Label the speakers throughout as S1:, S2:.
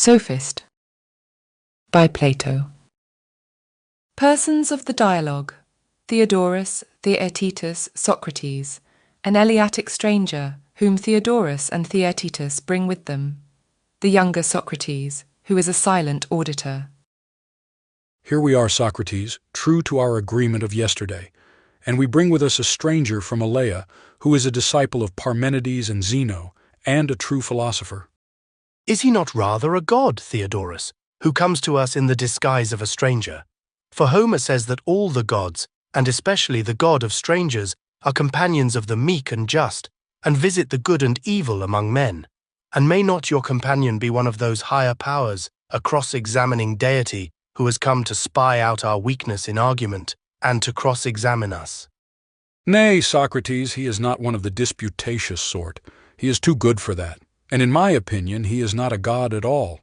S1: Sophist by Plato. Persons of the dialogue: Theodorus, Theaetetus, Socrates, an Eleatic stranger, whom Theodorus and Theaetetus bring with them, the younger Socrates, who is a silent auditor.
S2: Here we are, Socrates, true to our agreement of yesterday, and we bring with us a stranger from Elea, who is a disciple of Parmenides and Zeno, and a true philosopher.
S3: Is he not rather a god, Theodorus, who comes to us in the disguise of a stranger? For Homer says that all the gods, and especially the god of strangers, are companions of the meek and just, and visit the good and evil among men. And may not your companion be one of those higher powers, a cross-examining deity, who has come to spy out our weakness in argument, and to cross-examine us?
S2: Nay, Socrates, he is not one of the disputatious sort. He is too good for that, and in my opinion he is not a god at all.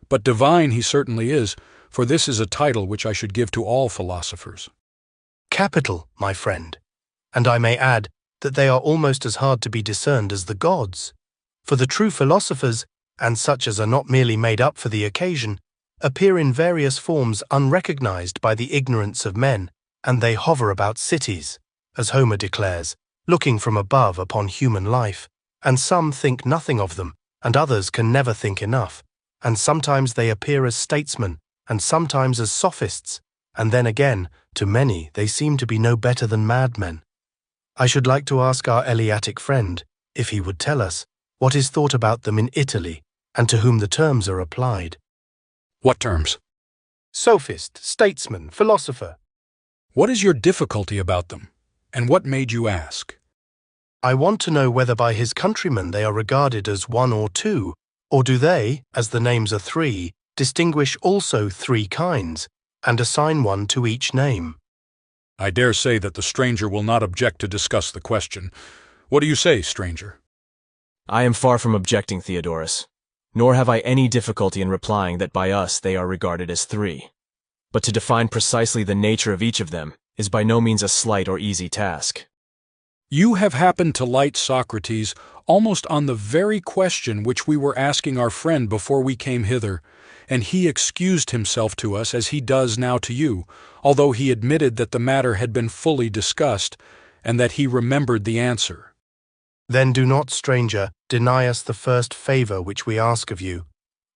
S2: But divine he certainly is, for this is a title which I should give to all philosophers.
S3: Capital, my friend. And I may add that they are almost as hard to be discerned as the gods. For the true philosophers, and such as are not merely made up for the occasion, appear in various forms unrecognized by the ignorance of men, and they hover about cities, as Homer declares, looking from above upon human life, and some think nothing of them, and others can never think enough, and sometimes they appear as statesmen, and sometimes as sophists, and then again, to many, they seem to be no better than madmen. I should like to ask our Eleatic friend, if he would tell us, what is thought about them in Italy, and to whom the terms are applied.
S2: What terms?
S3: Sophist, statesman, philosopher.
S2: What is your difficulty about them, and what made you ask?
S3: I want to know whether by his countrymen they are regarded as one or two, or do they, as the names are three, distinguish also three kinds, and assign one to each name?
S2: I dare say that the stranger will not object to discuss the question. What do you say, stranger?
S4: I am far from objecting, Theodorus, nor have I any difficulty in replying that by us they are regarded as three. But to define precisely the nature of each of them is by no means a slight or easy task.
S2: You have happened to light, Socrates, almost on the very question which we were asking our friend before we came hither, and he excused himself to us as he does now to you, although he admitted that the matter had been fully discussed, and that he remembered the answer.
S3: Then do not, stranger, deny us the first favor which we ask of you.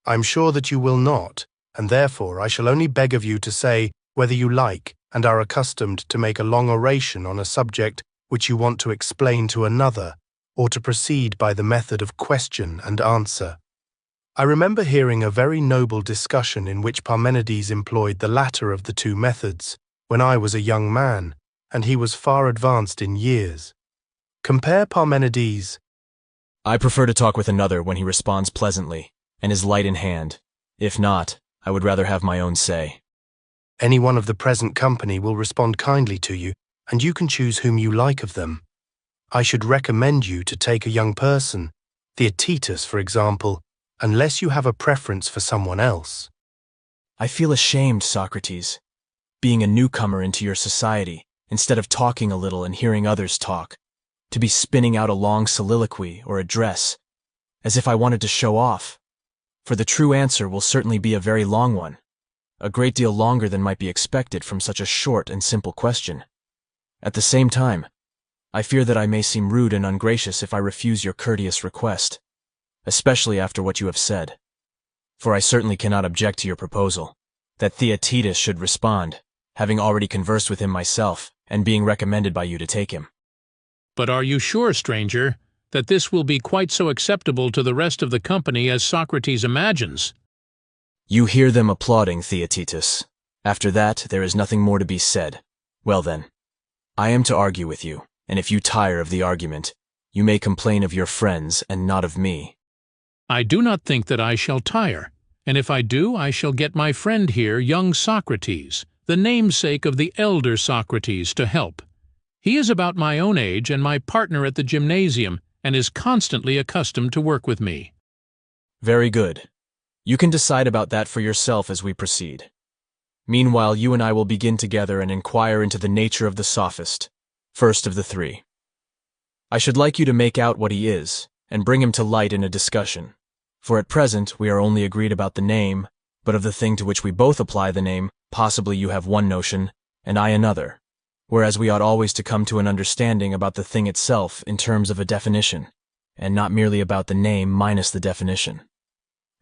S3: I am sure that you will not, and therefore I shall only beg of you to say whether you like and are accustomed to make a long oration on a subject which you want to explain to another, or to proceed by the method of question and answer. I remember hearing a very noble discussion in which Parmenides employed the latter of the two methods, when I was a young man, and he was far advanced in years. Compare Parmenides.
S4: I prefer to talk with another when he responds pleasantly, and is light in hand. If not, I would rather have my own say.
S3: Any one of the present company will respond kindly to you, and you can choose whom you like of them. I should recommend you to take a young person, Theaetetus, for example, unless you have a preference for someone else.
S4: I feel ashamed, Socrates, being a newcomer into your society, instead of talking a little and hearing others talk, to be spinning out a long soliloquy or address, as if I wanted to show off. For the true answer will certainly be a very long one, a great deal longer than might be expected from such a short and simple question. At the same time, I fear that I may seem rude and ungracious if I refuse your courteous request, especially after what you have said. For I certainly cannot object to your proposal, that Theaetetus should respond, having already conversed with him myself, and being recommended by you to take him.
S5: But are you sure, stranger, that this will be quite so acceptable to the rest of the company as Socrates imagines?
S4: You hear them applauding, Theaetetus. After that, there is nothing more to be said. Well then, I am to argue with you, and if you tire of the argument, you may complain of your friends and not of me.
S5: I do not think that I shall tire, and if I do, I shall get my friend here, young Socrates, the namesake of the elder Socrates, to help. He is about my own age and my partner at the gymnasium, and is constantly accustomed to work with me.
S4: Very good. You can decide about that for yourself as we proceed. Meanwhile, you and I will begin together and inquire into the nature of the Sophist, first of the three. I should like you to make out what he is, and bring him to light in a discussion, For at present we are only agreed about the name, but of the thing to which we both apply the name, possibly you have one notion, and I another, whereas we ought always to come to an understanding about the thing itself in terms of a definition, and not merely about the name minus the definition.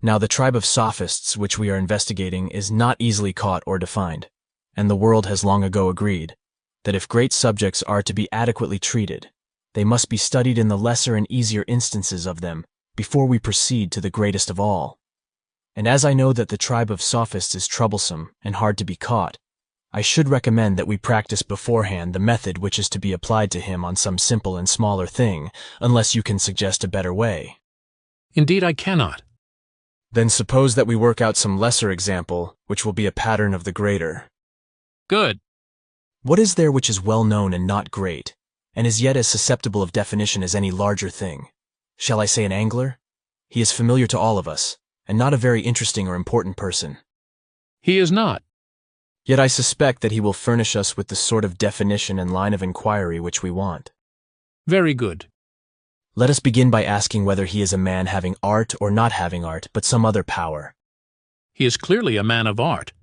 S4: Now the tribe of Sophists which we are investigating is not easily caught or defined, and the world has long ago agreed that if great subjects are to be adequately treated, they must be studied in the lesser and easier instances of them before we proceed to the greatest of all. And as I know that the tribe of Sophists is troublesome and hard to be caught, I should recommend that we practice beforehand the method which is to be applied to him on some simple and smaller thing, unless you can suggest a better way.
S5: Indeed, I cannot.
S4: Then suppose that we work out some lesser example, which will be a pattern of the greater.
S5: Good.
S4: What is there which is well known and not great, and is yet as susceptible of definition as any larger thing? Shall I say an angler? He is familiar to all of us, and not a very interesting or important person.
S5: He is not.
S4: Yet I suspect that he will furnish us with the sort of definition and line of inquiry which we want.
S5: Very good.
S4: Let us begin by asking whether he is a man having art or not having art, but some other power.
S5: He is clearly a man of art.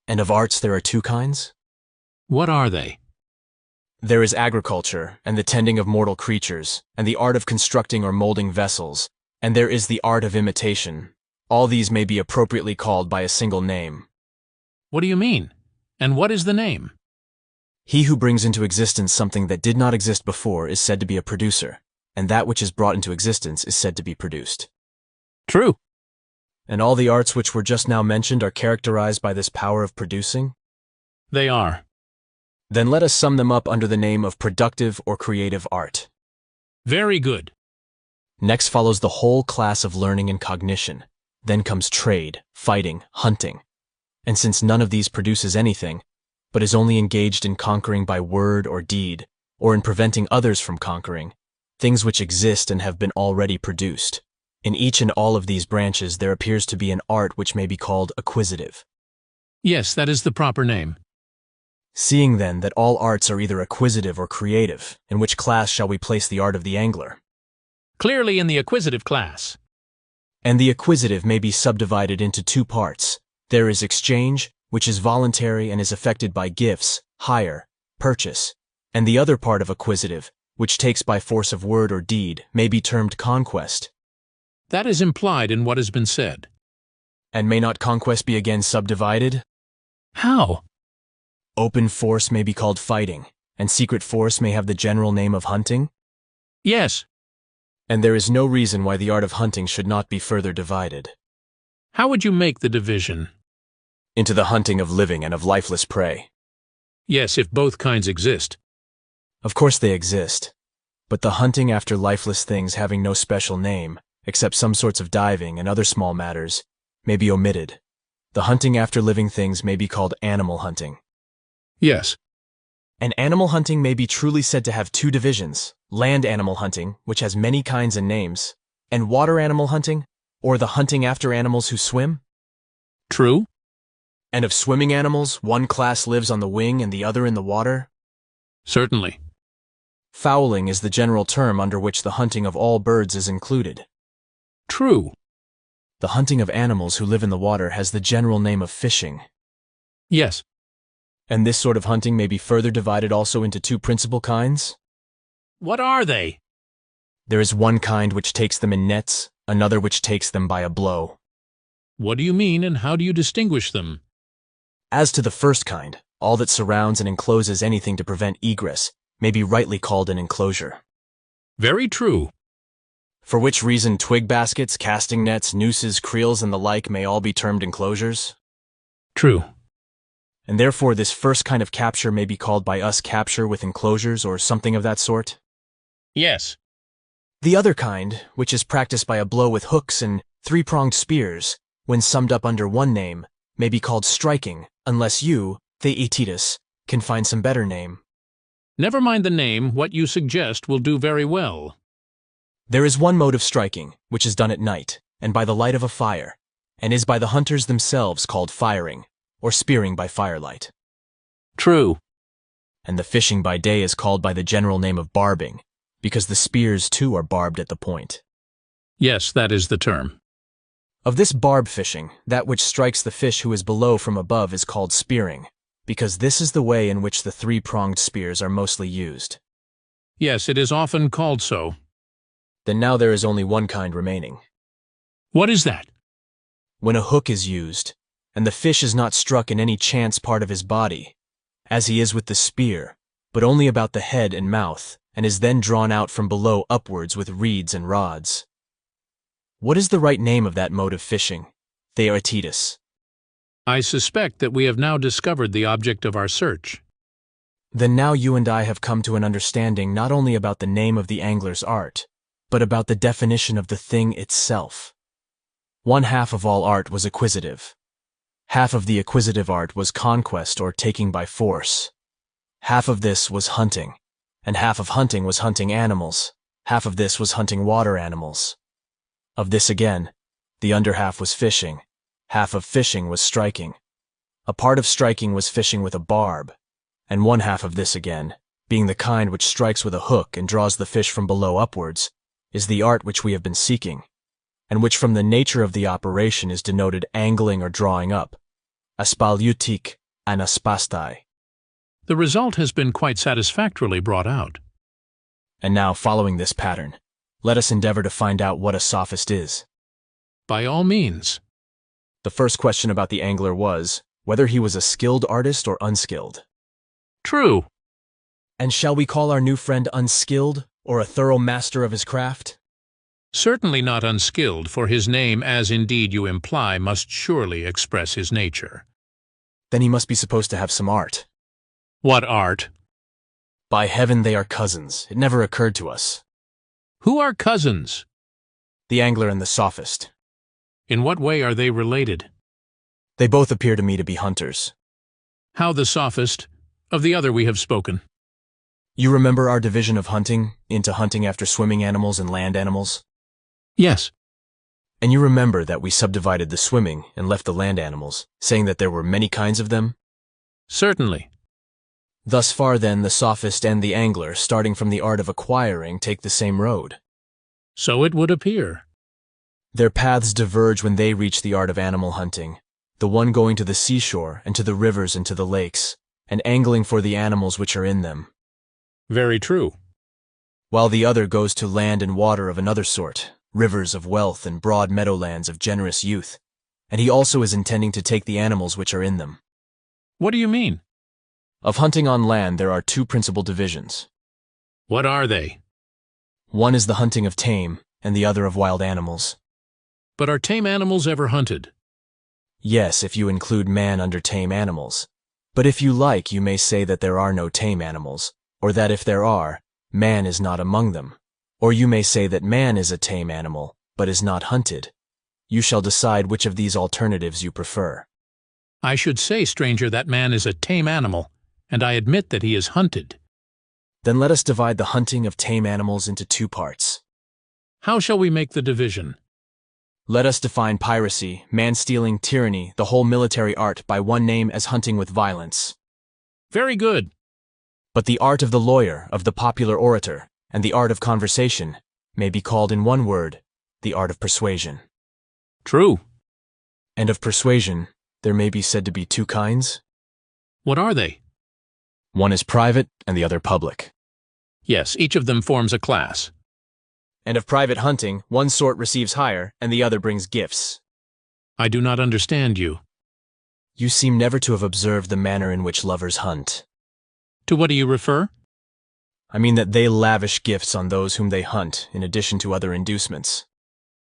S4: And of arts there are two kinds?
S5: What are they?
S4: There is agriculture, and the tending of mortal creatures, and the art of constructing or molding vessels, and there is the art of imitation. All these may be appropriately called by a single name.
S5: What do you mean? And what is the name?
S4: He who brings into existence something that did not exist before is said to be a producer, and that which is brought into existence is said to be produced.
S5: True.
S4: And all the arts which were just now mentioned are characterized by this power of producing?
S5: They are.
S4: Then let us sum them up under the name of productive or creative art.
S5: Very good.
S4: Next follows the whole class of learning and cognition. Then comes trade, fighting, hunting. And since none of these produces anything, but is only engaged in conquering by word or deed, or in preventing others from conquering, things which exist and have been already produced, in each and all of these branches there appears to be an art which may be called acquisitive.
S5: Yes, that is the proper name.
S4: Seeing then that all arts are either acquisitive or creative, in which class shall we place the art of the angler?
S5: Clearly in the acquisitive class.
S4: And the acquisitive may be subdivided into two parts. There is exchange, which is voluntary and is affected by gifts, hire, purchase, and the other part of acquisitive, which takes by force of word or deed, may be termed conquest.
S5: That is implied in what has been said.
S4: And may not conquest be again subdivided?
S5: How?
S4: Open force may be called fighting, and secret force may have the general name of hunting?
S5: Yes.
S4: And there is no reason why the art of hunting should not be further divided.
S5: How would you make the division?
S4: Into the hunting of living and of lifeless prey.
S5: Yes, if both kinds exist.
S4: Of course they exist, but the hunting after lifeless things having no special name, except some sorts of diving and other small matters, may be omitted. The hunting after living things may be called animal hunting.
S5: Yes.
S4: And animal hunting may be truly said to have two divisions, land animal hunting, which has many kinds and names, and water animal hunting, or the hunting after animals who swim.
S5: True.
S4: And of swimming animals, one class lives on the wing and the other in the water.
S5: Certainly.
S4: Fowling is the general term under which the hunting of all birds is included.
S5: True.
S4: The hunting of animals who live in the water has the general name of fishing.
S5: Yes.
S4: And this sort of hunting may be further divided also into two principal kinds.
S5: What are they?
S4: There is one kind which takes them in nets, another which takes them by a blow.
S5: What do you mean, and how do you distinguish them?
S4: As to the first kind, all that surrounds and encloses anything to prevent egress may be rightly called an enclosure.
S5: Very true.
S4: For which reason twig baskets, casting nets, nooses, creels, and the like may all be termed enclosures.
S5: True.
S4: And therefore this first kind of capture may be called by us capture with enclosures or something of that sort.
S5: Yes.
S4: The other kind, which is practiced by a blow with hooks and three-pronged spears, when summed up under one name, may be called striking, unless you, Theaetetus, can find some better name.
S5: Never mind the name, what you suggest will do very well.
S4: There is one mode of striking, which is done at night, and by the light of a fire, and is by the hunters themselves called firing, or spearing by firelight.
S5: True.
S4: And the fishing by day is called by the general name of barbing, because the spears too are barbed at the point.
S5: Yes, that is the term.
S4: Of this barb fishing, that which strikes the fish who is below from above is called spearing, because this is the way in which the three-pronged spears are mostly used.
S5: Yes, it is often called so.
S4: Then now there is only one kind remaining.
S5: What is that?
S4: When a hook is used, and the fish is not struck in any chance part of his body, as he is with the spear, but only about the head and mouth, and is then drawn out from below upwards with reeds and rods. What is the right name of that mode of fishing? Theaetetus.
S5: I suspect that we have now discovered the object of our search.
S4: Then now you and I have come to an understanding not only about the name of the angler's art, but about the definition of the thing itself. One half of all art was acquisitive. Half of the acquisitive art was conquest or taking by force. Half of this was hunting, and half of hunting was hunting animals. Half of this was hunting water animals. Of this again, the under half was fishing. Half of fishing was striking. A part of striking was fishing with a barb, and one half of this again, being the kind which strikes with a hook and draws the fish from below upwards, is the art which we have been seeking, and which from the nature of the operation is denoted angling or drawing up, aspaleutic anaspastai.
S5: The result has been quite satisfactorily brought out.
S4: And now, following this pattern, let us endeavor to find out what a sophist is.
S5: By all means.
S4: The first question about the angler was whether he was a skilled artist or unskilled.
S5: True.
S4: And shall we call our new friend unskilled, or a thorough master of his craft?
S5: Certainly not unskilled, for his name, as indeed you imply, must surely express his nature.
S4: Then he must be supposed to have some art.
S5: What art?
S4: By heaven, they are cousins. It never occurred to us.
S5: Who are cousins?
S4: The angler and the sophist.
S5: In what way are they related?
S4: They both appear to me to be hunters.
S5: How the sophist? Of the other we have spoken.
S4: You remember our division of hunting into hunting after swimming animals and land animals?
S5: Yes.
S4: And you remember that we subdivided the swimming and left the land animals, saying that there were many kinds of them?
S5: Certainly.
S4: Thus far, then, the sophist and the angler, starting from the art of acquiring, take the same road.
S5: So it would appear.
S4: Their paths diverge when they reach the art of animal hunting, the one going to the seashore and to the rivers and to the lakes, and angling for the animals which are in them.
S5: Very true.
S4: While the other goes to land and water of another sort, rivers of wealth and broad meadowlands of generous youth, and he also is intending to take the animals which are in them.
S5: What do you mean?
S4: Of hunting on land there are two principal divisions.
S5: What are they?
S4: One is the hunting of tame, and the other of wild animals.
S5: But are tame animals ever hunted?
S4: Yes, if you include man under tame animals. But if you like, you may say that there are no tame animals, or that if there are, man is not among them. Or you may say that man is a tame animal, but is not hunted. You shall decide which of these alternatives you prefer.
S5: I should say, stranger, that man is a tame animal, and I admit that he is hunted.
S4: Then let us divide the hunting of tame animals into two parts.
S5: How shall we make the division?
S4: Let us define piracy, man-stealing, tyranny, the whole military art by one name as hunting with violence.
S5: Very good.
S4: But the art of the lawyer, of the popular orator, and the art of conversation may be called in one word, the art of persuasion.
S5: True.
S4: And of persuasion, there may be said to be two kinds.
S5: What are they?
S4: One is private and the other public.
S5: Yes, each of them forms a class.
S4: And of private hunting, one sort receives hire and the other brings gifts.
S5: I do not understand you.
S4: You seem never to have observed the manner in which lovers hunt.
S5: To what do you refer?
S4: I mean that they lavish gifts on those whom they hunt, in addition to other inducements.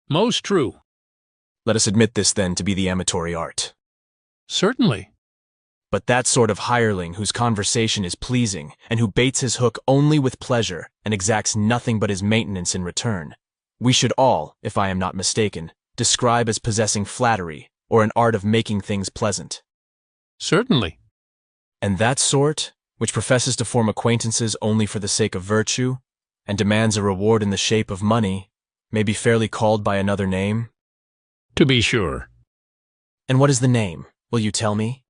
S5: Most true.
S4: Let us admit this, then, to be the amatory art.
S5: Certainly.
S4: But that sort of hireling whose conversation is pleasing, and who baits his hook only with pleasure, and exacts nothing but his maintenance in return, we should all, if I am not mistaken, describe as possessing flattery, or an art of making things pleasant.
S5: Certainly.
S4: And that sort, which professes to form acquaintances only for the sake of virtue, and demands a reward in the shape of money, may be fairly called by another name?
S5: To be sure.
S4: And what is the name? Will you tell me?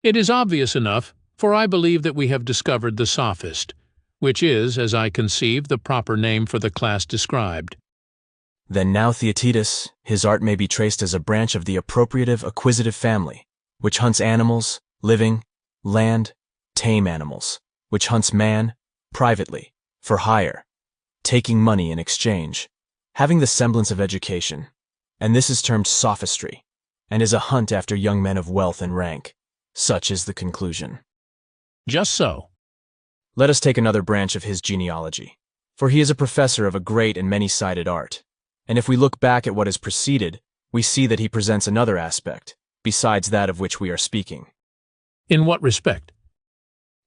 S5: It is obvious enough, for I believe that we have discovered the sophist, which is, as I conceive, the proper name for the class described.
S4: Then now Theaetetus, his art may be traced as a branch of the appropriative acquisitive family, which hunts animals, living, land, tame animals, which hunts man, privately, for hire, taking money in exchange, having the semblance of education, and this is termed sophistry, and is a hunt after young men of wealth and rank. Such is the conclusion.
S5: Just so.
S4: Let us take another branch of his genealogy, for he is a professor of a great and many-sided art, and if we look back at what has preceded, we see that he presents another aspect, besides that of which we are speaking.
S5: In what respect?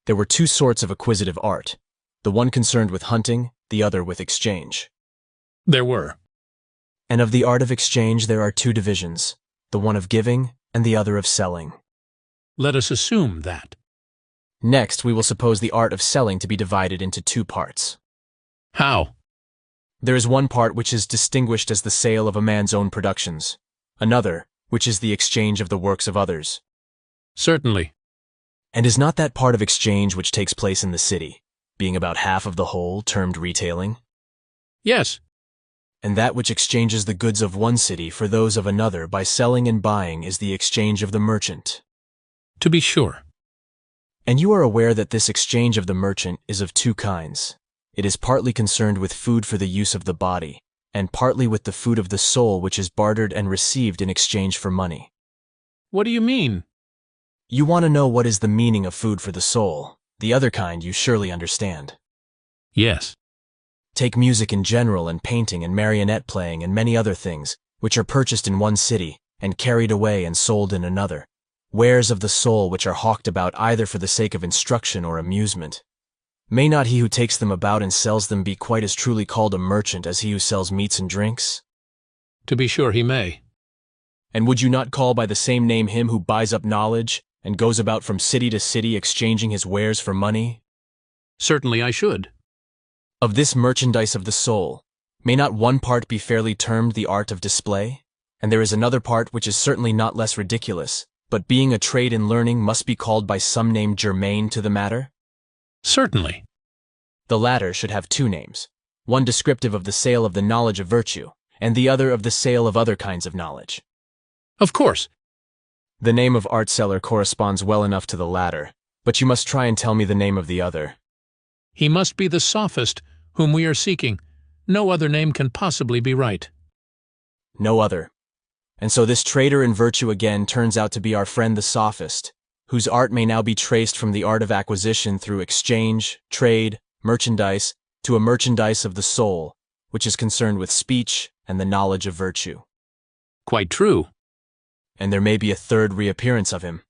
S4: There were two sorts of acquisitive art, the one concerned with hunting, the other with exchange.
S5: There were.
S4: And of the art of exchange there are two divisions, the one of giving and the other of selling.
S5: Let us assume that.
S4: Next, we will suppose the art of selling to be divided into two parts.
S5: How?
S4: There is one part which is distinguished as the sale of a man's own productions, another, which is the exchange of the works of others.
S5: Certainly.
S4: And is not that part of exchange which takes place in the city, being about half of the whole, termed retailing?
S5: Yes.
S4: And that which exchanges the goods of one city for those of another by selling and buying is the exchange of the merchant.
S5: To be sure.
S4: And you are aware that this exchange of the merchant is of two kinds. It is partly concerned with food for the use of the body, and partly with the food of the soul which is bartered and received in exchange for money.
S5: What do you mean?
S4: You want to know what is the meaning of food for the soul. The other kind you surely understand.
S5: Yes.
S4: Take music in general and painting and marionette playing and many other things, which are purchased in one city and carried away and sold in another, wares of the soul which are hawked about either for the sake of instruction or amusement. May not he who takes them about and sells them be quite as truly called a merchant as he who sells meats and drinks?
S5: To be sure he may.
S4: And would you not call by the same name him who buys up knowledge and goes about from city to city exchanging his wares for money?
S5: Certainly I should.
S4: Of this merchandise of the soul, may not one part be fairly termed the art of display? And there is another part which is certainly not less ridiculous, but being a trade in learning must be called by some name germane to the matter?
S5: Certainly.
S4: The latter should have two names, one descriptive of the sale of the knowledge of virtue, and the other of the sale of other kinds of knowledge.
S5: Of course.
S4: The name of art seller corresponds well enough to the latter, but you must try and tell me the name of the other.
S5: He must be the sophist whom we are seeking. No other name can possibly be right.
S4: No other. And so this trader in virtue again turns out to be our friend the sophist, whose art may now be traced from the art of acquisition through exchange, trade, merchandise, to a merchandise of the soul, which is concerned with speech and the knowledge of virtue.
S5: Quite true.
S4: And there may be a third reappearance of him,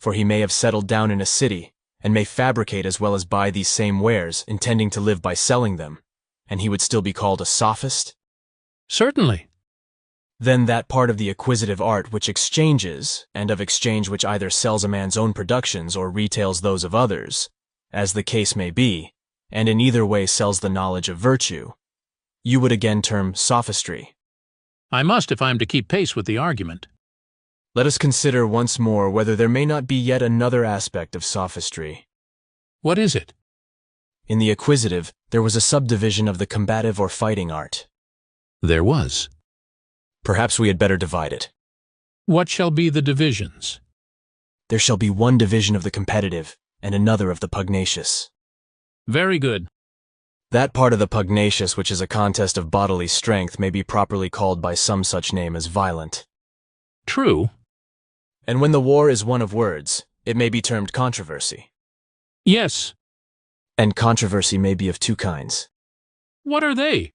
S4: for he may have settled down in a city, and may fabricate as well as buy these same wares, intending to live by selling them, and he would still be called a sophist?
S5: Certainly.
S4: Then that part of the acquisitive art which exchanges, and of exchange which either sells a man's own productions or retails those of others, as the case may be, and in either way sells the knowledge of virtue, you would again term sophistry.
S5: I must if I am to keep pace with the argument.
S4: Let us consider once more whether there may not be yet another aspect of sophistry.
S5: What is it?
S4: In the acquisitive, there was a subdivision of the combative or fighting art.
S5: There was.
S4: Perhaps we had better divide it.
S5: What shall be the divisions?
S4: There shall be one division of the competitive, and another of the pugnacious.
S5: Very good.
S4: That part of the pugnacious which is a contest of bodily strength may be properly called by some such name as violent.
S5: True.
S4: And when the war is one of words, it may be termed controversy.
S5: Yes.
S4: And controversy may be of two kinds.
S5: What are they?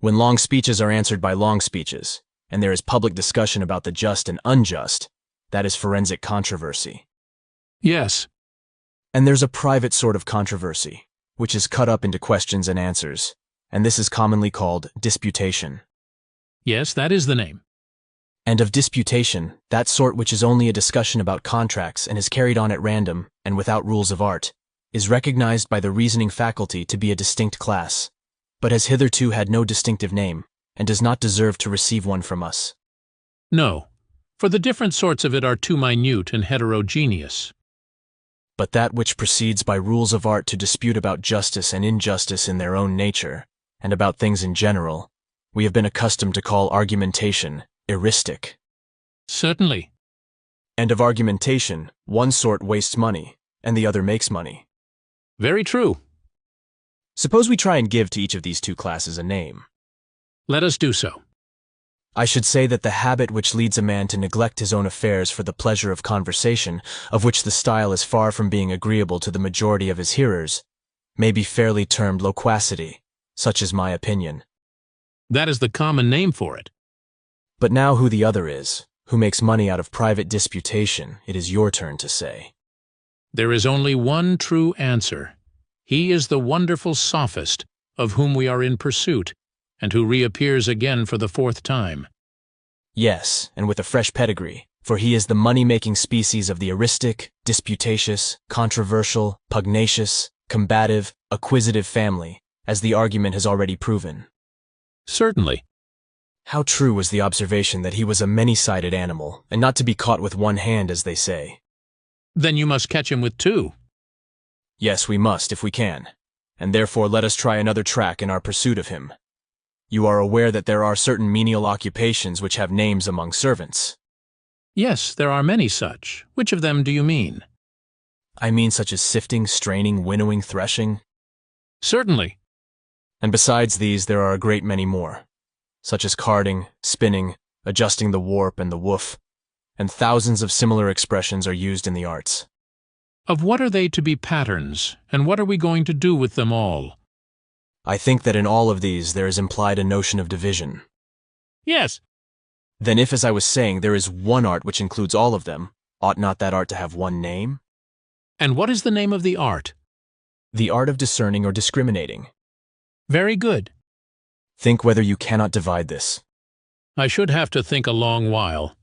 S4: When long speeches are answered by long speeches, and there is public discussion about the just and unjust, that is forensic controversy.
S5: Yes.
S4: And there's a private sort of controversy, which is cut up into questions and answers, and this is commonly called disputation.
S5: Yes, that is the name.
S4: And of disputation, that sort which is only a discussion about contracts and is carried on at random and without rules of art, is recognized by the reasoning faculty to be a distinct class, but has hitherto had no distinctive name, and does not deserve to receive one from us.
S5: No, for the different sorts of it are too minute and heterogeneous.
S4: But that which proceeds by rules of art to dispute about justice and injustice in their own nature, and about things in general, We have been accustomed to call argumentation heuristic.
S5: Certainly.
S4: And of argumentation, one sort wastes money, and the other makes money.
S5: Very true.
S4: Suppose we try and give to each of these two classes a name.
S5: Let us do so.
S4: I should say that the habit which leads a man to neglect his own affairs for the pleasure of conversation, of which the style is far from being agreeable to the majority of his hearers, may be fairly termed loquacity. Such is my opinion.
S5: That is the common name for it.
S4: But now who the other is, who makes money out of private disputation, it is your turn to say.
S5: There is only one true answer. He is the wonderful Sophist, of whom we are in pursuit, and who reappears again for the 4th time.
S4: Yes, and with a fresh pedigree, for he is the money-making species of the heuristic, disputatious, controversial, pugnacious, combative, acquisitive family, as the argument has already proven.
S5: Certainly.
S4: How true was the observation that he was a many-sided animal, and not to be caught with one hand, as they say.
S5: Then you must catch him with 2.
S4: Yes, we must, if we can, and therefore let us try another track in our pursuit of him. You are aware that there are certain menial occupations which have names among servants.
S5: Yes, there are many such. Which of them do you mean?
S4: I mean such as sifting, straining, winnowing, threshing.
S5: Certainly.
S4: And besides these there are a great many more, such as carding, spinning, adjusting the warp and the woof, and thousands of similar expressions are used in the arts.
S5: Of what are they to be patterns, and what are we going to do with them all?
S4: I think that in all of these there is implied a notion of division.
S5: Yes.
S4: Then if, as I was saying, there is one art which includes all of them, ought not that art to have one name?
S5: And what is the name of the art?
S4: The art of discerning or discriminating.
S5: Very good.
S4: Think whether you cannot divide this.
S5: I should have to think a long while.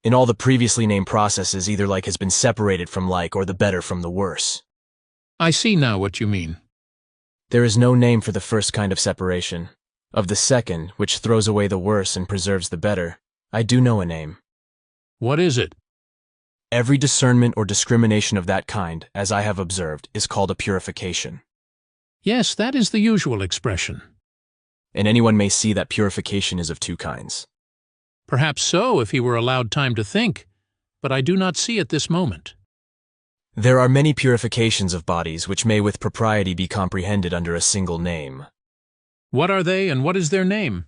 S4: In all the previously named processes, either like has been separated from like or the better from the worse.
S5: I see now what you mean.
S4: There is no name for the first kind of separation. Of the second, which throws away the worse and preserves the better, I do know a name.
S5: What is it?
S4: Every discernment or discrimination of that kind, as I have observed, is called a purification.
S5: Yes, that is the usual expression.
S4: And anyone may see that purification is of two kinds.
S5: Perhaps so, if he were allowed time to think, but I do not see at this moment.
S4: There are many purifications of bodies which may with propriety be comprehended under a single name.
S5: What are they, and what is their name?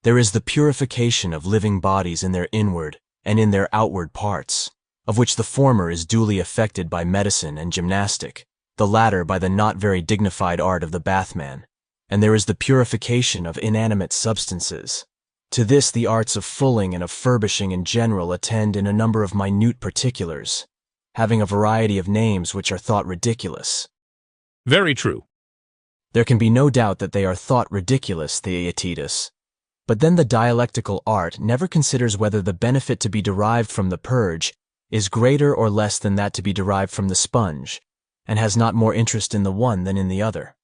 S4: There is the purification of living bodies in their inward and in their outward parts, of which the former is duly effected by medicine and gymnastic, the latter by the not very dignified art of the bathman, and there is the purification of inanimate substances. To this the arts of fulling and of furbishing in general attend in a number of minute particulars, having a variety of names which are thought ridiculous.
S5: Very true.
S4: There can be no doubt that they are thought ridiculous, Theaetetus. But then the dialectical art never considers whether the benefit to be derived from the purge is greater or less than that to be derived from the sponge, and has not more interest in the one than in the other.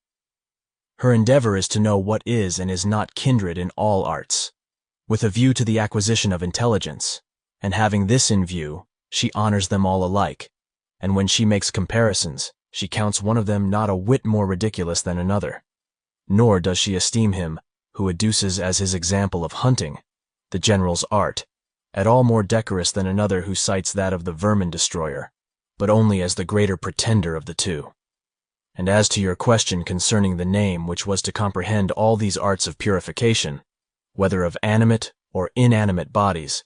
S4: Her endeavor is to know what is and is not kindred in all arts, with a view to the acquisition of intelligence, and having this in view, she honors them all alike, and when she makes comparisons, she counts one of them not a whit more ridiculous than another, nor does she esteem him who adduces as his example of hunting, the general's art, at all more decorous than another who cites that of the vermin destroyer, but only as the greater pretender of the two. And as to your question concerning the name which was to comprehend all these arts of purification, whether of animate or inanimate bodies,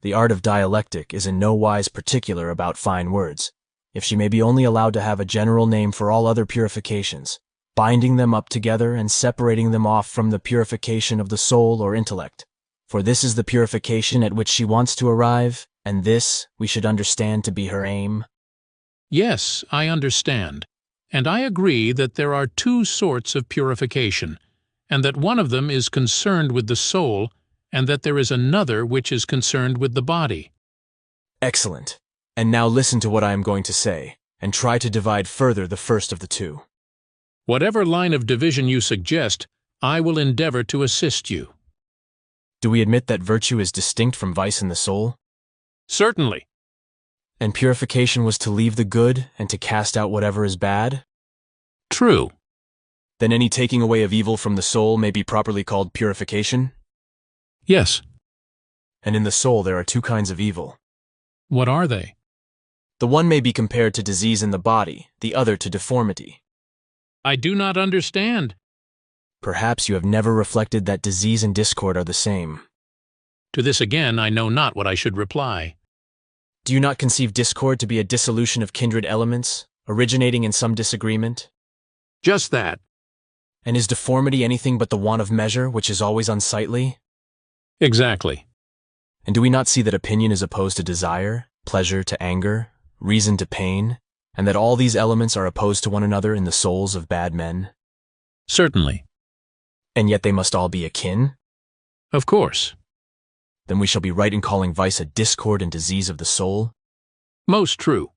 S4: the art of dialectic is in no wise particular about fine words, if she may be only allowed to have a general name for all other purifications, binding them up together and separating them off from the purification of the soul or intellect. For this is the purification at which she wants to arrive, and this we should understand to be her aim.
S5: Yes, I understand, and I agree that there are 2 sorts of purification, and that one of them is concerned with the soul, and that there is another which is concerned with the body.
S4: Excellent. And now listen to what I am going to say, and try to divide further the first of the 2.
S5: Whatever line of division you suggest, I will endeavor to assist you.
S4: Do we admit that virtue is distinct from vice in the soul?
S5: Certainly.
S4: And purification was to leave the good and to cast out whatever is bad?
S5: True.
S4: Then any taking away of evil from the soul may be properly called purification?
S5: Yes.
S4: And in the soul there are two kinds of evil.
S5: What are they?
S4: The one may be compared to disease in the body, the other to deformity.
S5: I do not understand.
S4: Perhaps you have never reflected that disease and discord are the same.
S5: To this again I know not what I should reply.
S4: Do you not conceive discord to be a dissolution of kindred elements, originating in some disagreement?
S5: Just that.
S4: And is deformity anything but the want of measure, which is always unsightly?
S5: Exactly.
S4: And do we not see that opinion is opposed to desire, pleasure to anger, reason to pain, and that all these elements are opposed to one another in the souls of bad men?
S5: Certainly.
S4: And yet they must all be akin?
S5: Of course.
S4: Then we shall be right in calling vice a discord and disease of the soul?
S5: Most true.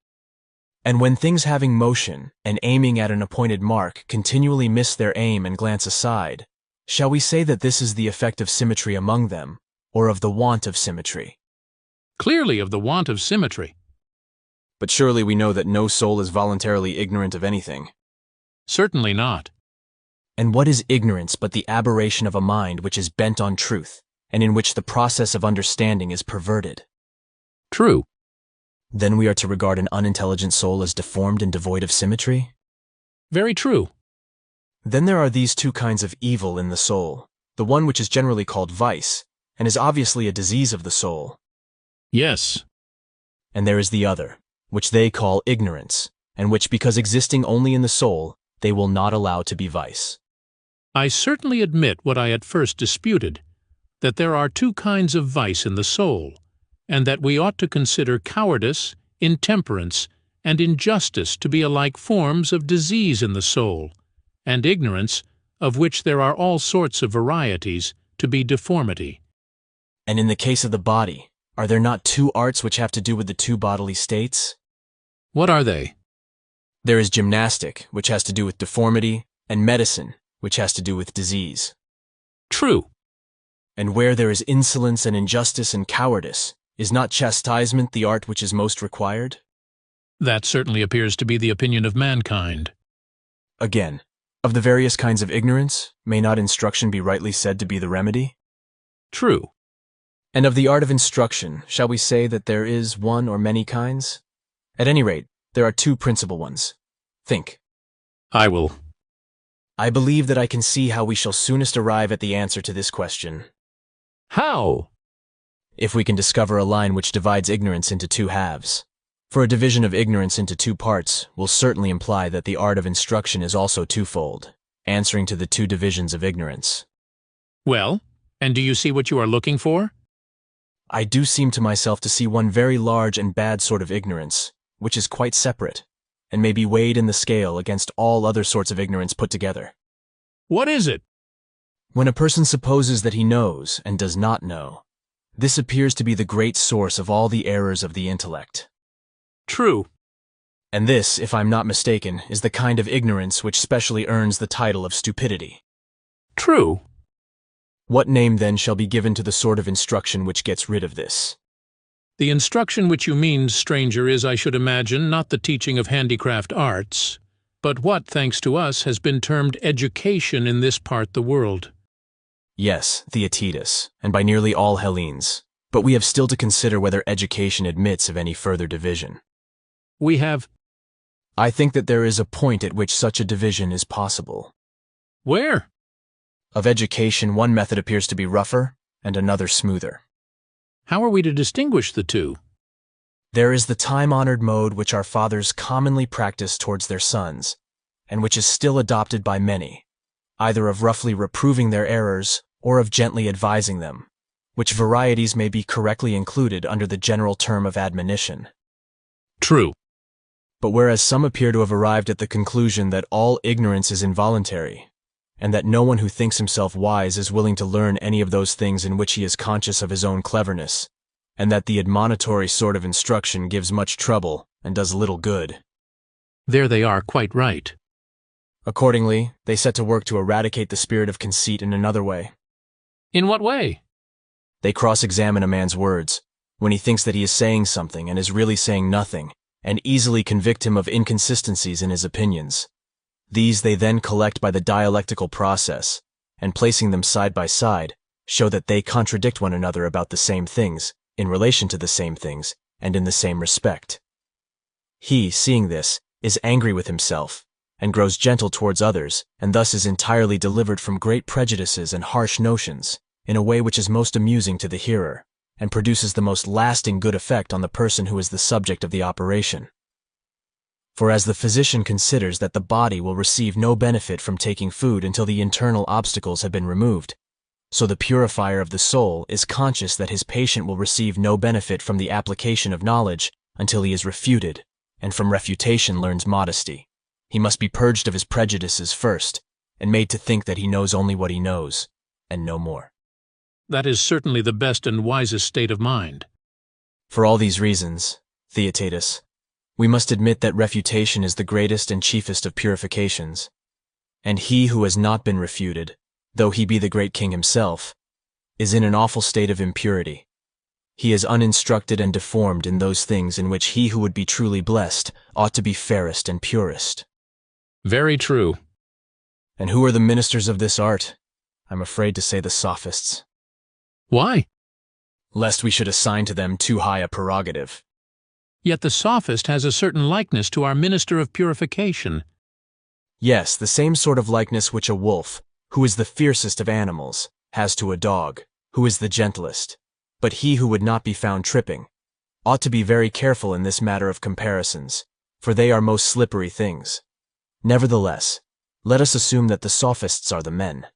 S4: And when things having motion and aiming at an appointed mark continually miss their aim and glance aside, shall we say that this is the effect of symmetry among them, or of the want of symmetry?
S5: Clearly of the want of symmetry.
S4: But surely we know that no soul is voluntarily ignorant of anything.
S5: Certainly not.
S4: And what is ignorance but the aberration of a mind which is bent on truth, and in which the process of understanding is perverted?
S5: True.
S4: Then we are to regard an unintelligent soul as deformed and devoid of symmetry?
S5: Very true.
S4: Then there are these two kinds of evil in the soul, the one which is generally called vice, and is obviously a disease of the soul.
S5: Yes.
S4: And there is the other, which they call ignorance, and which, because existing only in the soul, they will not allow to be vice.
S5: I certainly admit what I at first disputed, that there are two kinds of vice in the soul, and that we ought to consider cowardice, intemperance, and injustice to be alike forms of disease in the soul, and ignorance, of which there are all sorts of varieties, to be deformity.
S4: And in the case of the body, are there not two arts which have to do with the two bodily states?
S5: What are they?
S4: There is gymnastic, which has to do with deformity, and medicine, which has to do with disease.
S5: True.
S4: And where there is insolence and injustice and cowardice, is not chastisement the art which is most required?
S5: That certainly appears to be the opinion of mankind.
S4: Again, of the various kinds of ignorance, may not instruction be rightly said to be the remedy?
S5: True.
S4: And of the art of instruction, shall we say that there is one or many kinds? At any rate, there are two principal ones. Think.
S5: I will.
S4: I believe that I can see how we shall soonest arrive at the answer to this question.
S5: How?
S4: If we can discover a line which divides ignorance into two halves. For a division of ignorance into two parts will certainly imply that the art of instruction is also twofold, answering to the two divisions of ignorance.
S5: Well, and do you see what you are looking for?
S4: I do seem to myself to see one very large and bad sort of ignorance, which is quite separate, and may be weighed in the scale against all other sorts of ignorance put together.
S5: What is it?
S4: When a person supposes that he knows and does not know, this appears to be the great source of all the errors of the intellect.
S5: True.
S4: And this, if I'm not mistaken, is the kind of ignorance which specially earns the title of stupidity.
S5: True.
S4: What name then shall be given to the sort of instruction which gets rid of this?
S5: The instruction which you mean, stranger, is, I should imagine, not the teaching of handicraft arts, but what, thanks to us, has been termed education in this part the world.
S4: Yes, Theaetetus, and by nearly all Hellenes, but we have still to consider whether education admits of any further division.
S5: We have.
S4: I think that there is a point at which such a division is possible.
S5: Where?
S4: Of education, one method appears to be rougher, and another smoother.
S5: How are we to distinguish the two?
S4: There is the time-honored mode which our fathers commonly practice towards their sons, and which is still adopted by many, either of roughly reproving their errors or of gently advising them, which varieties may be correctly included under the general term of admonition.
S5: True.
S4: But whereas some appear to have arrived at the conclusion that all ignorance is involuntary, and that no one who thinks himself wise is willing to learn any of those things in which he is conscious of his own cleverness, and that the admonitory sort of instruction gives much trouble and does little good.
S5: There they are quite right.
S4: Accordingly, they set to work to eradicate the spirit of conceit in another way.
S5: In what way?
S4: They cross-examine a man's words, when he thinks that he is saying something and is really saying nothing, and easily convict him of inconsistencies in his opinions. These they then collect by the dialectical process, and placing them side by side, show that they contradict one another about the same things, in relation to the same things, and in the same respect. He, seeing this, is angry with himself, and grows gentle towards others, and thus is entirely delivered from great prejudices and harsh notions, in a way which is most amusing to the hearer, and produces the most lasting good effect on the person who is the subject of the operation. For as the physician considers that the body will receive no benefit from taking food until the internal obstacles have been removed, so the purifier of the soul is conscious that his patient will receive no benefit from the application of knowledge until he is refuted, and from refutation learns modesty. He must be purged of his prejudices first, and made to think that he knows only what he knows, and no more.
S5: That is certainly the best and wisest state of mind.
S4: For all these reasons, Theaetetus, we must admit that refutation is the greatest and chiefest of purifications, and he who has not been refuted, though he be the great king himself, is in an awful state of impurity. He is uninstructed and deformed in those things in which he who would be truly blessed ought to be fairest and purest.
S5: Very true.
S4: And who are the ministers of this art? I'm afraid to say the Sophists.
S5: Why?
S4: Lest we should assign to them too high a prerogative.
S5: Yet the Sophist has a certain likeness to our minister of purification.
S4: Yes, the same sort of likeness which a wolf, who is the fiercest of animals, has to a dog, who is the gentlest. But he who would not be found tripping ought to be very careful in this matter of comparisons, for they are most slippery things. Nevertheless, let us assume that the Sophists are the men.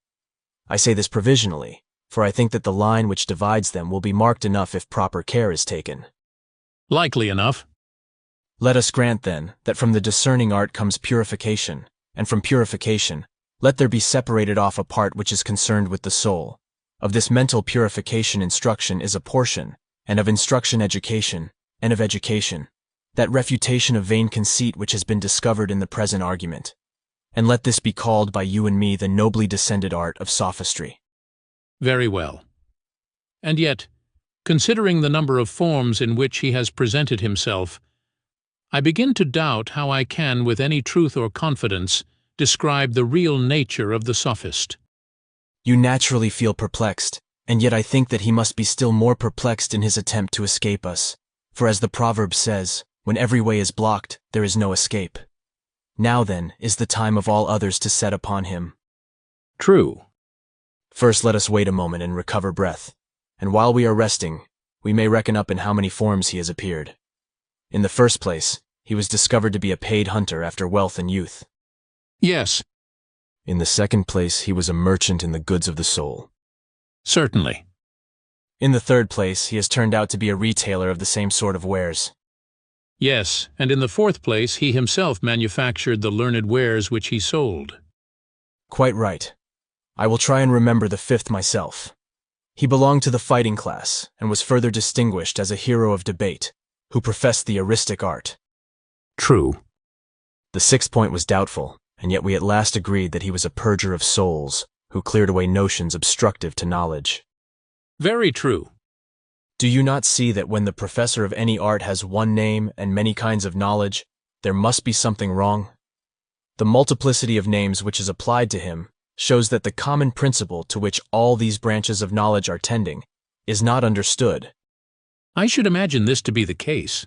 S4: I say this provisionally, for I think that the line which divides them will be marked enough if proper care is taken.
S5: Likely enough.
S4: Let us grant, then, that from the discerning art comes purification, and from purification, let there be separated off a part which is concerned with the soul. Of this mental purification instruction is a portion, and of instruction education, and of education, that refutation of vain conceit which has been discovered in the present argument. And let this be called by you and me the nobly descended art of sophistry.
S5: Very well. And yet, considering the number of forms in which he has presented himself, I begin to doubt how I can, with any truth or confidence, describe the real nature of the Sophist.
S4: You naturally feel perplexed, and yet I think that he must be still more perplexed in his attempt to escape us. For as the proverb says, when every way is blocked, there is no escape. Now then is the time of all others to set upon him.
S5: True.
S4: First let us wait a moment and recover breath, and while we are resting, we may reckon up in how many forms he has appeared. In the first place, he was discovered to be a paid hunter after wealth and youth.
S5: Yes.
S4: In the second place, he was a merchant in the goods of the soul.
S5: Certainly.
S4: In the third place, he has turned out to be a retailer of the same sort of wares.
S5: Yes, and in the fourth place, he himself manufactured the learned wares which he sold.
S4: Quite right. I will try and remember the fifth myself. He belonged to the fighting class, and was further distinguished as a hero of debate, who professed the eristic art.
S5: True.
S4: The sixth point was doubtful, and yet we at last agreed that he was a purger of souls, who cleared away notions obstructive to knowledge.
S5: Very true.
S4: Do you not see that when the professor of any art has one name and many kinds of knowledge, there must be something wrong? The multiplicity of names which is applied to him shows that the common principle to which all these branches of knowledge are tending is not understood.
S5: I should imagine this to be the case.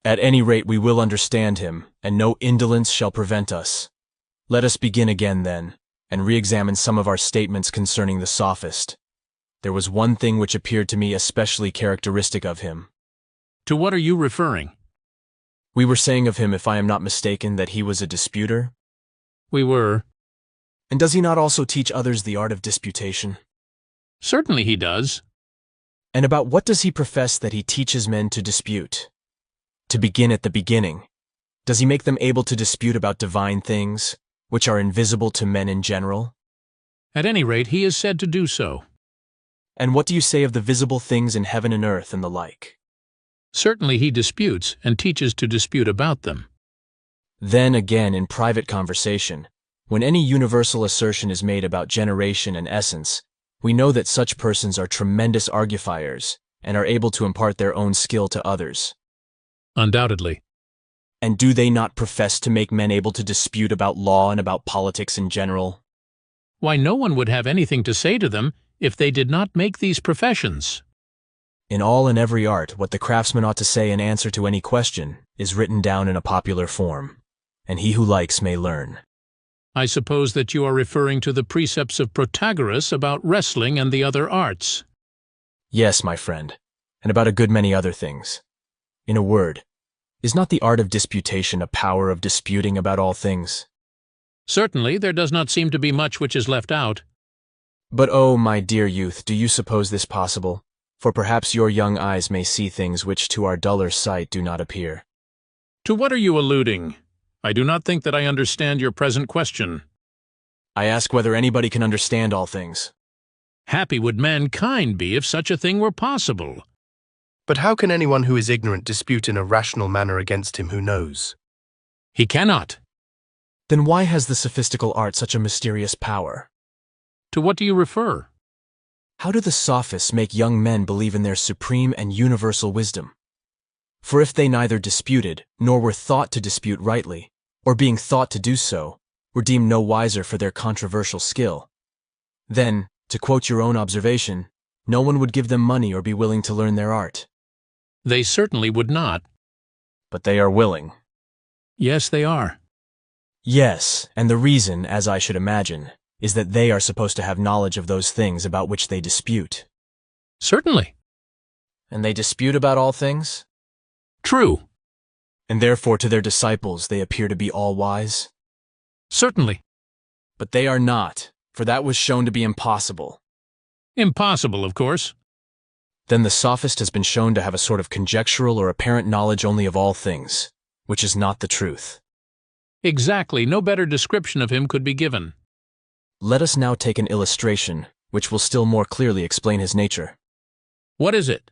S4: At any rate, we will understand him, and no indolence shall prevent us. Let us begin again, then, and re-examine some of our statements concerning the Sophist. There was one thing which appeared to me especially characteristic of him.
S5: To what are you referring?
S4: We were saying of him, if I am not mistaken, that he was a disputer.
S5: We were.
S4: And does he not also teach others the art of disputation?
S5: Certainly he does.
S4: And about what does he profess that he teaches men to dispute? To begin at the beginning, does he make them able to dispute about divine things, which are invisible to men in general?
S5: At any rate, he is said to do so.
S4: And what do you say of the visible things in heaven and earth and the like?
S5: Certainly he disputes and teaches to dispute about them.
S4: Then again, in private conversation, when any universal assertion is made about generation and essence, we know that such persons are tremendous argufiers and are able to impart their own skill to others.
S5: Undoubtedly.
S4: And do they not profess to make men able to dispute about law and about politics in general?
S5: Why, no one would have anything to say to them if they did not make these professions.
S4: In all and every art, what the craftsman ought to say in answer to any question is written down in a popular form, and he who likes may learn.
S5: I suppose that you are referring to the precepts of Protagoras about wrestling and the other arts.
S4: Yes, my friend, and about a good many other things. In a word, is not the art of disputation a power of disputing about all things?
S5: Certainly, there does not seem to be much which is left out.
S4: But oh, my dear youth, do you suppose this possible? For perhaps your young eyes may see things which to our duller sight do not appear.
S5: To what are you alluding? I do not think that I understand your present question.
S4: I ask whether anybody can understand all things.
S5: Happy would mankind be if such a thing were possible.
S3: But how can anyone who is ignorant dispute in a rational manner against him who knows?
S5: He cannot.
S4: Then why has the sophistical art such a mysterious power?
S5: To what do you refer?
S4: How do the Sophists make young men believe in their supreme and universal wisdom? For if they neither disputed, nor were thought to dispute rightly, or being thought to do so, were deemed no wiser for their controversial skill, then, to quote your own observation, no one would give them money or be willing to learn their art.
S5: They certainly would not.
S4: But they are willing.
S5: Yes, they are.
S4: Yes, and the reason, as I should imagine, is that they are supposed to have knowledge of those things about which they dispute.
S5: Certainly.
S4: And they dispute about all things?
S5: True.
S4: And therefore to their disciples they appear to be all-wise?
S5: Certainly.
S4: But they are not, for that was shown to be impossible.
S5: Impossible, of course.
S4: Then the sophist has been shown to have a sort of conjectural or apparent knowledge only of all things, which is not the truth.
S5: Exactly, no better description of him could be given.
S4: Let us now take an illustration, which will still more clearly explain his nature.
S5: What is it?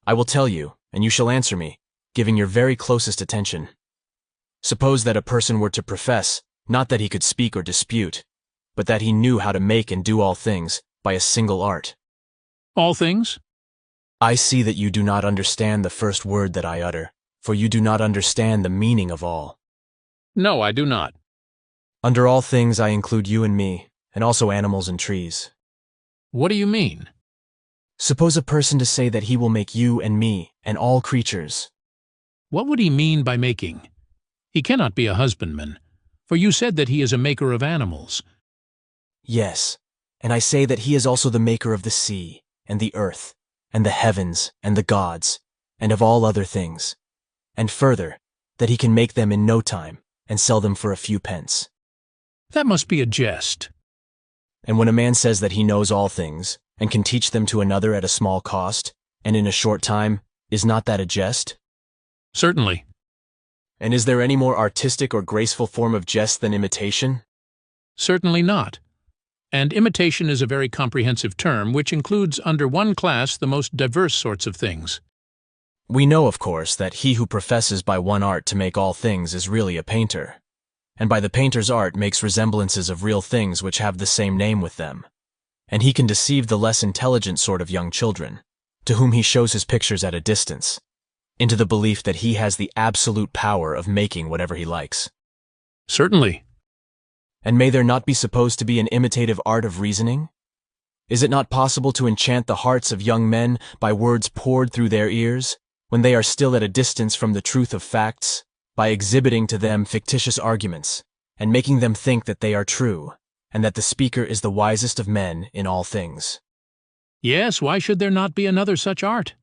S4: I will tell you, and you shall answer me, giving your very closest attention. Suppose that a person were to profess, not that he could speak or dispute, but that he knew how to make and do all things by a single art.
S5: All things?
S4: I see that you do not understand the first word that I utter, for you do not understand the meaning of all.
S5: No, I do not.
S4: Under all things I include you and me, and also animals and trees.
S5: What do you mean?
S4: Suppose a person to say that he will make you and me and all creatures.
S5: What would he mean by making? He cannot be a husbandman, for you said that he is a maker of animals.
S4: Yes, and I say that he is also the maker of the sea, and the earth, and the heavens, and the gods, and of all other things. And further, that he can make them in no time, and sell them for a few pence.
S5: That must be a jest.
S4: And when a man says that he knows all things, and can teach them to another at a small cost, and in a short time, is not that a jest?
S5: Certainly.
S4: And is there any more artistic or graceful form of jest than imitation?
S5: Certainly not. And imitation is a very comprehensive term which includes under one class the most diverse sorts of things.
S4: We know, of course, that he who professes by one art to make all things is really a painter, and by the painter's art makes resemblances of real things which have the same name with them. And he can deceive the less intelligent sort of young children, to whom he shows his pictures at a distance, into the belief that he has the absolute power of making whatever he likes.
S5: Certainly.
S4: And may there not be supposed to be an imitative art of reasoning? Is it not possible to enchant the hearts of young men by words poured through their ears, when they are still at a distance from the truth of facts, by exhibiting to them fictitious arguments, and making them think that they are true, and that the speaker is the wisest of men in all things?
S5: Yes, why should there not be another such art?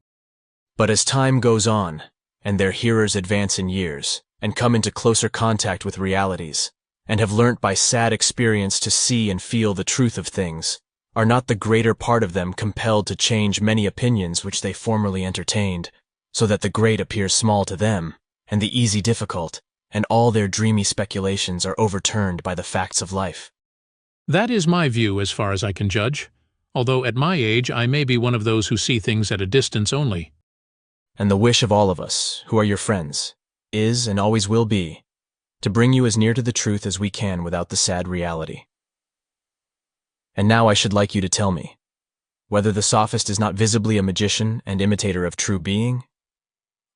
S4: But as time goes on, and their hearers advance in years, and come into closer contact with realities, and have learnt by sad experience to see and feel the truth of things, are not the greater part of them compelled to change many opinions which they formerly entertained, so that the great appears small to them, and the easy difficult, and all their dreamy speculations are overturned by the facts of life?
S5: That is my view as far as I can judge, although at my age I may be one of those who see things at a distance only.
S4: And the wish of all of us, who are your friends, is and always will be, to bring you as near to the truth as we can without the sad reality. And now I should like you to tell me, whether the sophist is not visibly a magician and imitator of true being,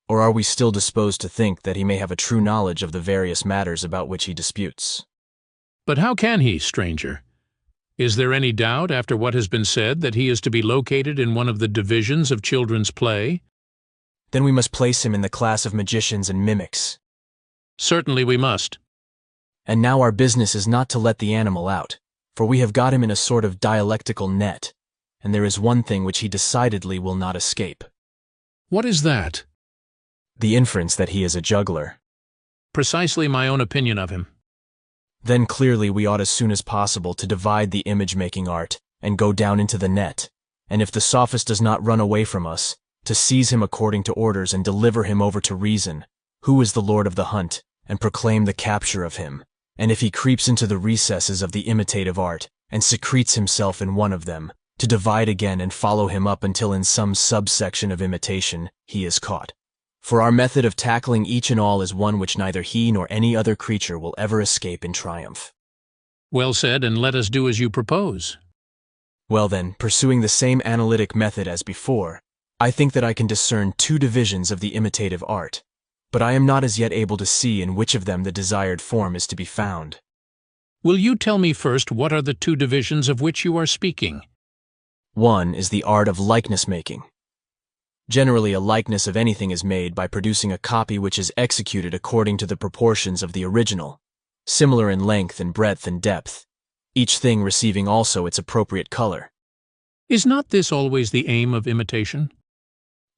S4: Or are we still disposed to think that he may have a true knowledge of the various matters about which he disputes?
S5: But how can he, stranger? Is there any doubt, after what has been said, that he is to be located in one of the divisions of children's play?
S4: Then we must place him in the class of magicians and mimics.
S5: Certainly we must.
S4: And now our business is not to let the animal out, for we have got him in a sort of dialectical net, and there is one thing which he decidedly will not escape.
S5: What is that?
S4: The inference that he is a juggler.
S5: Precisely my own opinion of him.
S4: Then clearly we ought as soon as possible to divide the image-making art and go down into the net, and if the sophist does not run away from us, to seize him according to orders and deliver him over to reason, who is the lord of the hunt, and proclaim the capture of him. And if he creeps into the recesses of the imitative art and secretes himself in one of them, to divide again and follow him up until in some subsection of imitation he is caught. For our method of tackling each and all is one which neither he nor any other creature will ever escape in triumph.
S5: Well said, and let us do as you propose.
S4: Well then, pursuing the same analytic method as before, I think that I can discern two divisions of the imitative art, but I am not as yet able to see in which of them the desired form is to be found.
S5: Will you tell me first what are the two divisions of which you are speaking?
S4: One is the art of likeness-making. Generally, a likeness of anything is made by producing a copy which is executed according to the proportions of the original, similar in length and breadth and depth, each thing receiving also its appropriate color.
S5: Is not this always the aim of imitation?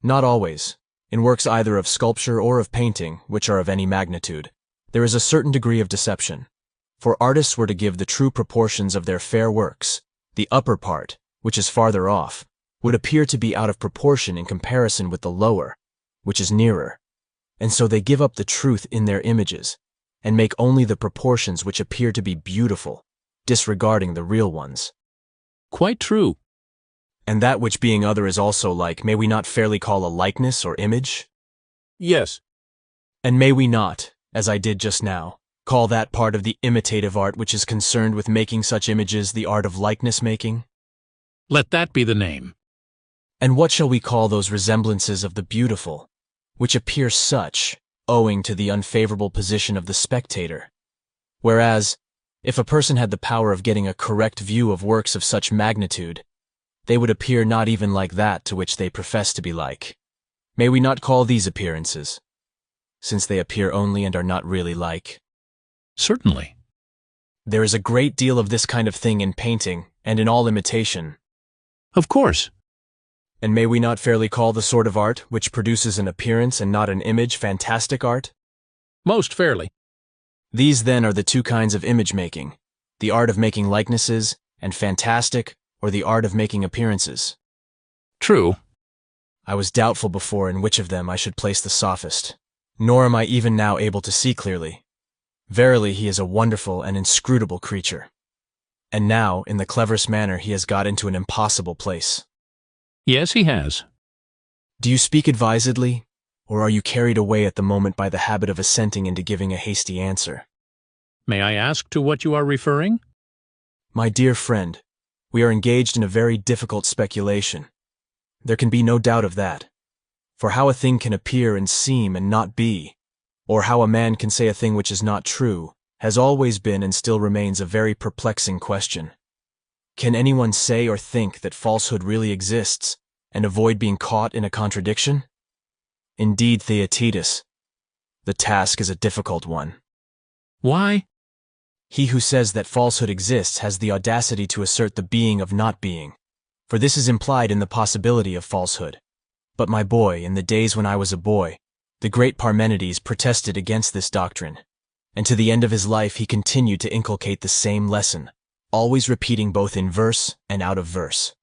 S4: Not always. In works either of sculpture or of painting, which are of any magnitude, there is a certain degree of deception. For artists were to give the true proportions of their fair works, the upper part, which is farther off, would appear to be out of proportion in comparison with the lower, which is nearer, and so they give up the truth in their images, and make only the proportions which appear to be beautiful, disregarding the real ones.
S5: Quite true.
S4: And that which being other is also like, may we not fairly call a likeness or image?
S5: Yes.
S4: And may we not, as I did just now, call that part of the imitative art which is concerned with making such images the art of likeness-making?
S5: Let that be the name.
S4: And what shall we call those resemblances of the beautiful, which appear such, owing to the unfavorable position of the spectator? Whereas, if a person had the power of getting a correct view of works of such magnitude, they would appear not even like that to which they profess to be like. May we not call these appearances, since they appear only and are not really like?
S5: Certainly.
S4: There is a great deal of this kind of thing in painting and in all imitation.
S5: Of course.
S4: And may we not fairly call the sort of art which produces an appearance and not an image fantastic art?
S5: Most fairly.
S4: These then are the two kinds of image-making, the art of making likenesses, and fantastic, or the art of making appearances.
S5: True.
S4: I was doubtful before in which of them I should place the sophist, nor am I even now able to see clearly. Verily, he is a wonderful and inscrutable creature. And now, in the cleverest manner, he has got into an impossible place.
S5: Yes, he has.
S4: Do you speak advisedly, or are you carried away at the moment by the habit of assenting into giving a hasty answer?
S5: May I ask to what you are referring?
S4: My dear friend, we are engaged in a very difficult speculation. There can be no doubt of that. For how a thing can appear and seem and not be, or how a man can say a thing which is not true, has always been and still remains a very perplexing question. Can anyone say or think that falsehood really exists, and avoid being caught in a contradiction? Indeed, Theaetetus, the task is a difficult one.
S5: Why?
S4: He who says that falsehood exists has the audacity to assert the being of not being, for this is implied in the possibility of falsehood. But my boy, in the days when I was a boy, the great Parmenides protested against this doctrine, and to the end of his life he continued to inculcate the same lesson, always repeating both in verse and out of verse.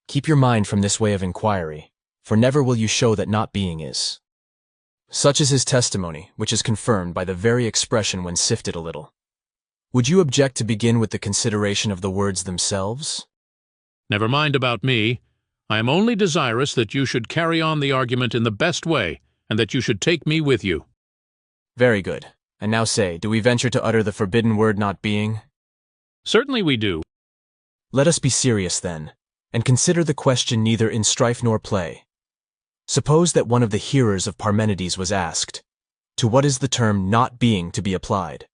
S4: Keep your mind from this way of inquiry, for never will you show that not being is. Such is his testimony, which is confirmed by the very expression when sifted a little. Would you object to begin with the consideration of the words themselves?
S5: Never mind about me. I am only desirous that you should carry on the argument in the best way, and that you should take me with you.
S4: Very good. And now say, do we venture to utter the forbidden word not being?
S5: Certainly we do.
S4: Let us be serious then, and consider the question neither in strife nor play. Suppose that one of the hearers of Parmenides was asked, "To what is the term not being to be applied?"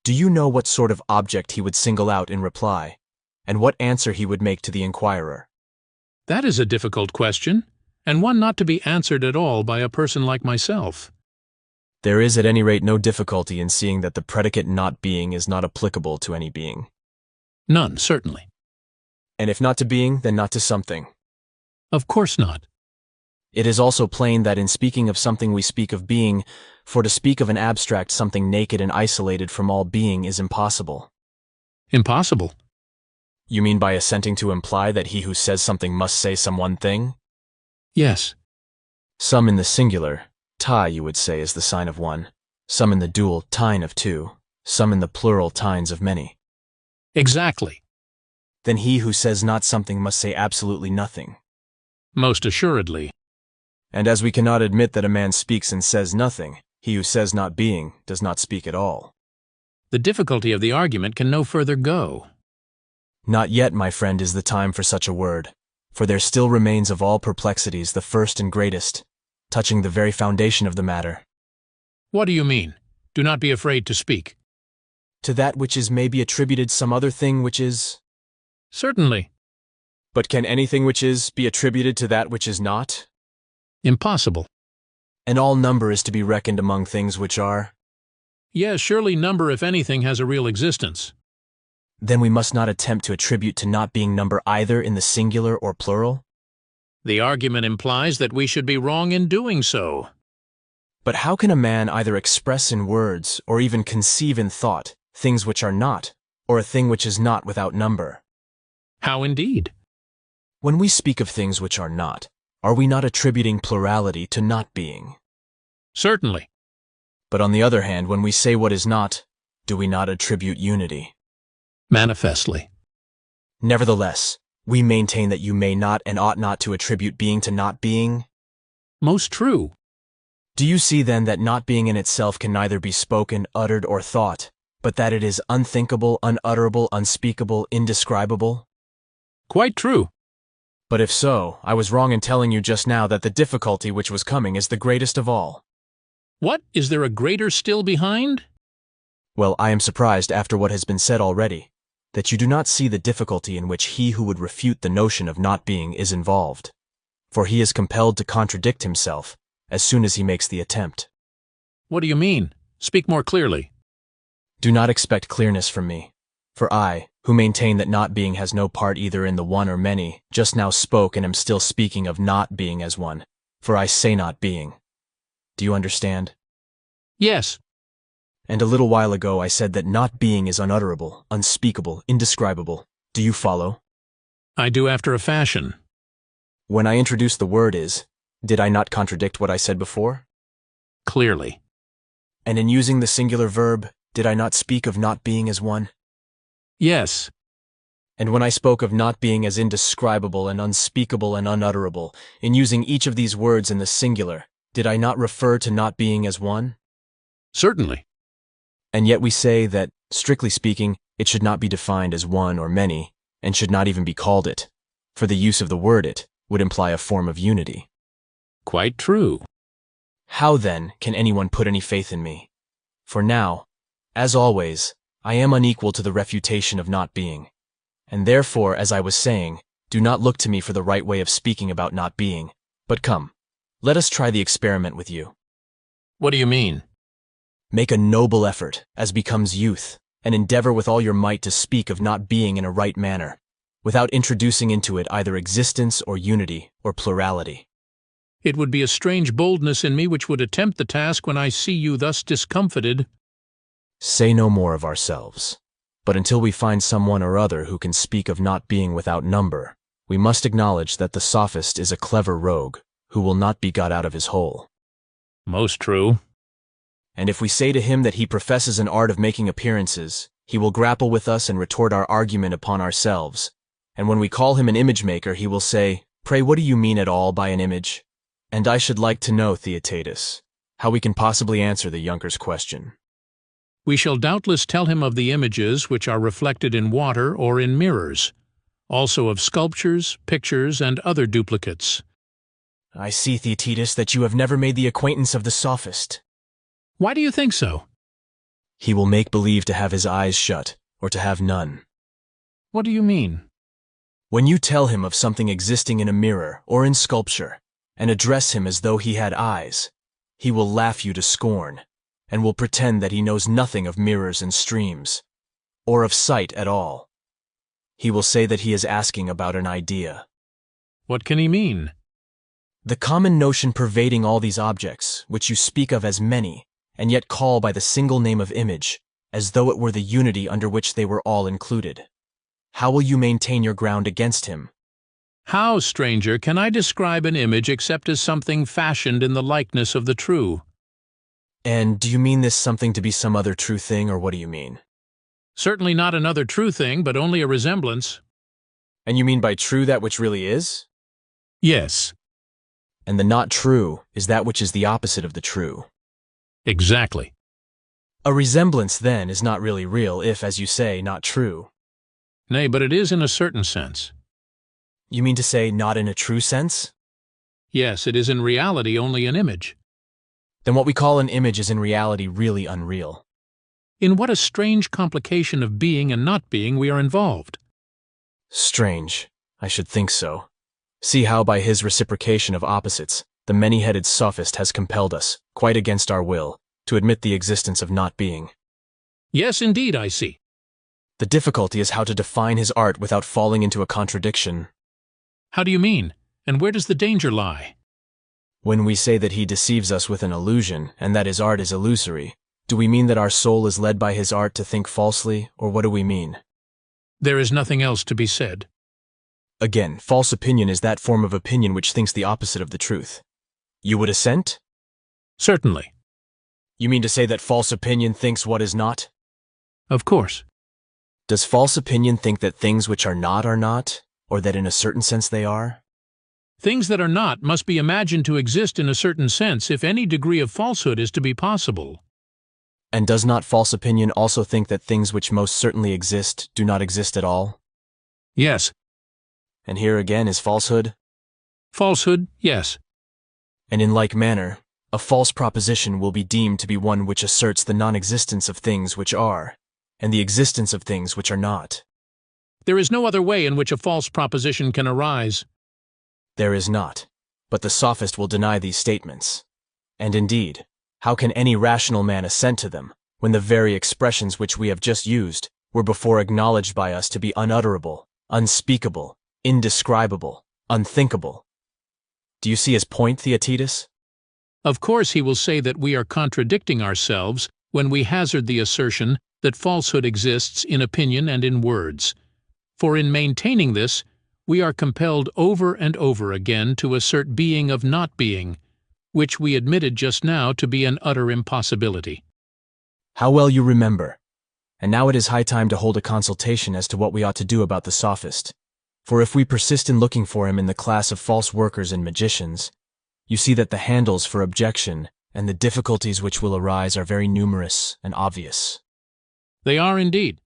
S4: Do you know what sort of object he would single out in reply, and what answer he would make to the inquirer?
S5: That is a difficult question, and one not to be answered at all by a person like myself.
S4: There is at any rate no difficulty in seeing that the predicate not being is not applicable to any being.
S5: None, certainly.
S4: And if not to being, then not to something.
S5: Of course not.
S4: It is also plain that in speaking of something we speak of being, for to speak of an abstract something naked and isolated from all being is impossible.
S5: Impossible?
S4: You mean by assenting to imply that he who says something must say some one thing?
S5: Yes.
S4: Some in the singular, tie you would say is the sign of one, some in the dual, tine of two, some in the plural, tines of many.
S5: Exactly.
S4: Then he who says not something must say absolutely nothing.
S5: Most assuredly.
S4: And as we cannot admit that a man speaks and says nothing, he who says not being does not speak at all.
S5: The difficulty of the argument can no further go.
S4: Not yet, my friend, is the time for such a word, for there still remains of all perplexities the first and greatest, touching the very foundation of the matter.
S5: What do you mean? Do not be afraid to speak.
S4: To that which is may be attributed some other thing which is.
S5: Certainly.
S4: But can anything which is be attributed to that which is not?
S5: Impossible.
S4: And all number is to be reckoned among things which are?
S5: Yes, surely number, if anything, has a real existence.
S4: Then we must not attempt to attribute to not being number either in the singular or plural?
S5: The argument implies that we should be wrong in doing so.
S4: But how can a man either express in words or even conceive in thought things which are not, or a thing which is not without number?
S5: How indeed?
S4: When we speak of things which are not, are we not attributing plurality to not being?
S5: Certainly.
S4: But on the other hand, when we say what is not, do we not attribute unity?
S5: Manifestly.
S4: Nevertheless, we maintain that you may not and ought not to attribute being to not being.
S5: Most true.
S4: Do you see then that not being in itself can neither be spoken, uttered, or thought, but that it is unthinkable, unutterable, unspeakable, indescribable?
S5: Quite true.
S4: But if so, I was wrong in telling you just now that the difficulty which was coming is the greatest of all.
S5: What? Is there a greater still behind?
S4: Well, I am surprised, after what has been said already, that you do not see the difficulty in which he who would refute the notion of not being is involved, for he is compelled to contradict himself as soon as he makes the attempt.
S5: What do you mean? Speak more clearly.
S4: Do not expect clearness from me, for I, who maintain that not being has no part either in the one or many, just now spoke and am still speaking of not being as one, for I say not being. Do you understand?
S5: Yes.
S4: And a little while ago I said that not being is unutterable, unspeakable, indescribable. Do you follow?
S5: I do after a fashion.
S4: When I introduced the word is, did I not contradict what I said before?
S5: Clearly.
S4: And in using the singular verb, did I not speak of not being as one?
S5: Yes.
S4: And when I spoke of not being as indescribable and unspeakable and unutterable, in using each of these words in the singular, did I not refer to not being as one?
S5: Certainly.
S4: And yet we say that, strictly speaking, it should not be defined as one or many, and should not even be called it, for the use of the word it would imply a form of unity.
S5: Quite true.
S4: How, then, can anyone put any faith in me? For now, as always, I am unequal to the refutation of not being, and therefore, as I was saying, do not look to me for the right way of speaking about not being, but come, let us try the experiment with you.
S5: What do you mean?
S4: Make a noble effort, as becomes youth, and endeavor with all your might to speak of not being in a right manner, without introducing into it either existence or unity or plurality.
S5: It would be a strange boldness in me which would attempt the task when I see you thus discomfited.
S4: Say no more of ourselves. But until we find someone or other who can speak of not being without number, we must acknowledge that the sophist is a clever rogue, who will not be got out of his hole.
S5: Most true.
S4: And if we say to him that he professes an art of making appearances, he will grapple with us and retort our argument upon ourselves. And when we call him an image maker, he will say, "Pray, what do you mean at all by an image?" And I should like to know, Theaetetus, how we can possibly answer the Junker's question.
S5: We shall doubtless tell him of the images which are reflected in water or in mirrors, also of sculptures, pictures, and other duplicates.
S4: I see, Theaetetus, that you have never made the acquaintance of the Sophist.
S5: Why do you think so?
S4: He will make believe to have his eyes shut, or to have none.
S5: What do you mean?
S4: When you tell him of something existing in a mirror or in sculpture, and address him as though he had eyes, he will laugh you to scorn, and will pretend that he knows nothing of mirrors and streams, or of sight at all. He will say that he is asking about an idea.
S5: What can he mean?
S4: The common notion pervading all these objects, which you speak of as many, and yet call by the single name of image, as though it were the unity under which they were all included. How will you maintain your ground against him?
S5: How, stranger, can I describe an image except as something fashioned in the likeness of the true?
S4: And do you mean this something to be some other true thing, or what do you mean?
S5: Certainly not another true thing, but only a resemblance.
S4: And you mean by true that which really is?
S5: Yes,
S4: And the not true is that which is the opposite of the true.
S5: exactly.
S4: A resemblance, then, is not really real if, as you say, not true.
S5: Nay, but it is in a certain sense.
S4: You mean to say not in a true sense?
S5: Yes, it is in reality only an image.
S4: Then what we call an image is in reality really unreal.
S5: In what a strange complication of being and not being we are involved.
S4: Strange. I should think so. See how by his reciprocation of opposites, the many-headed sophist has compelled us, quite against our will, to admit the existence of not being.
S5: Yes, indeed, I see.
S4: The difficulty is how to define his art without falling into a contradiction.
S5: How do you mean? And where does the danger lie?
S4: When we say that he deceives us with an illusion, and that his art is illusory, do we mean that our soul is led by his art to think falsely, or what do we mean?
S5: There is nothing else to be said.
S4: Again, false opinion is that form of opinion which thinks the opposite of the truth. You would assent?
S5: Certainly.
S4: You mean to say that false opinion thinks what is not?
S5: Of course.
S4: Does false opinion think that things which are not, or that in a certain sense they are?
S5: Things that are not must be imagined to exist in a certain sense if any degree of falsehood is to be possible.
S4: And does not false opinion also think that things which most certainly exist do not exist at all?
S5: Yes.
S4: And here again is falsehood?
S5: Falsehood, yes.
S4: And in like manner, a false proposition will be deemed to be one which asserts the non-existence of things which are, and the existence of things which are not.
S5: There is no other way in which a false proposition can arise.
S4: There is not, but the sophist will deny these statements. And indeed, how can any rational man assent to them, when the very expressions which we have just used were before acknowledged by us to be unutterable, unspeakable, indescribable, unthinkable? Do you see his point, Theaetetus?
S5: Of course he will say that we are contradicting ourselves when we hazard the assertion that falsehood exists in opinion and in words. For in maintaining this, we are compelled over and over again to assert being of not being, which we admitted just now to be an utter impossibility.
S4: How well you remember. And now it is high time to hold a consultation as to what we ought to do about the sophist. For if we persist in looking for him in the class of false workers and magicians, you see that the handles for objection and the difficulties which will arise are very numerous and obvious.
S5: They are indeed.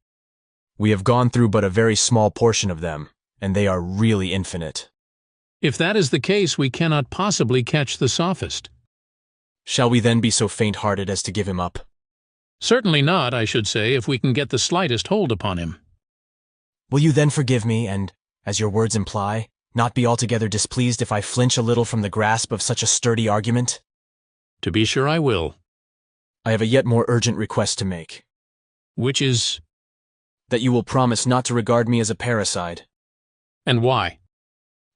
S4: We have gone through but a very small portion of them, and they are really infinite.
S5: If that is the case, we cannot possibly catch the sophist.
S4: Shall we then be so faint-hearted as to give him up?
S5: Certainly not, I should say, if we can get the slightest hold upon him.
S4: Will you then forgive me, and, as your words imply, not be altogether displeased if I flinch a little from the grasp of such a sturdy argument?
S5: To be sure I will.
S4: I have a yet more urgent request to make.
S5: Which is?
S4: That you will promise not to regard me as a parricide.
S5: And why?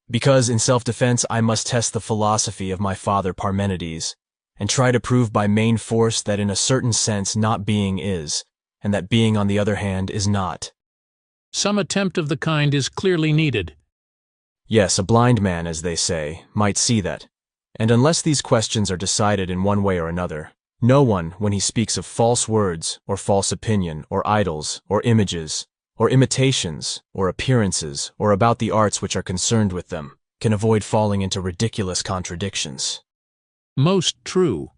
S4: Because, in self-defense, I must test the philosophy of my father Parmenides, and try to prove by main force that in a certain sense not being is, and that being on the other hand is not.
S5: Some attempt of the kind is clearly needed.
S4: Yes, a blind man, as they say, might see that. And unless these questions are decided in one way or another, no one, when he speaks of false words, or false opinion, or idols, or images, or imitations, or appearances, or about the arts which are concerned with them, can avoid falling into ridiculous contradictions.
S5: Most true.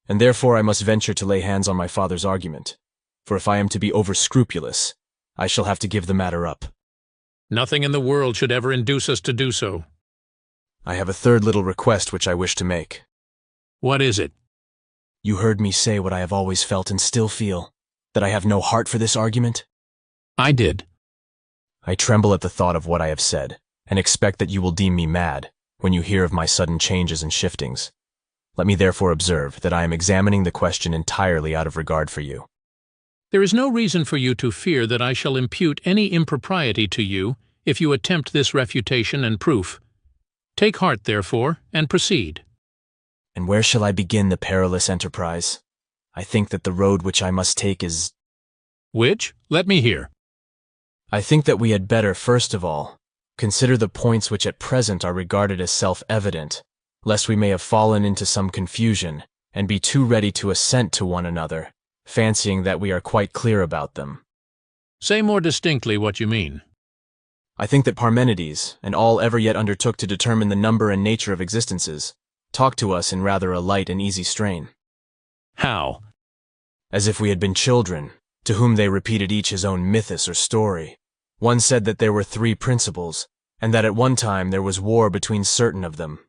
S4: And therefore I must venture to lay hands on my father's argument, for if I am to be over-scrupulous, I shall have to give the matter up.
S5: Nothing in the world should ever induce us to do so.
S4: I have a third little request which I wish to make.
S5: What is it?
S4: You heard me say what I have always felt and still feel, that I have no heart for this argument?
S5: I did.
S4: I tremble at the thought of what I have said, and expect that you will deem me mad when you hear of my sudden changes and shiftings. Let me therefore observe that I am examining the question entirely out of regard for you.
S5: There is no reason for you to fear that I shall impute any impropriety to you if you attempt this refutation and proof. Take heart, therefore, and proceed.
S4: And where shall I begin the perilous enterprise? I think that the road which I must take is—
S5: Which? Let me hear.
S4: I think that we had better, first of all, consider the points which at present are regarded as self-evident, lest we may have fallen into some confusion, and be too ready to assent to one another, fancying that we are quite clear about them.
S5: Say more distinctly what you mean.
S4: I think that Parmenides, and all ever yet undertook to determine the number and nature of existences, talk to us in rather a light and easy strain.
S5: How?
S4: As if we had been children, to whom they repeated each his own mythus or story. One said that there were 3 principles, and that at one time there was war between certain of them,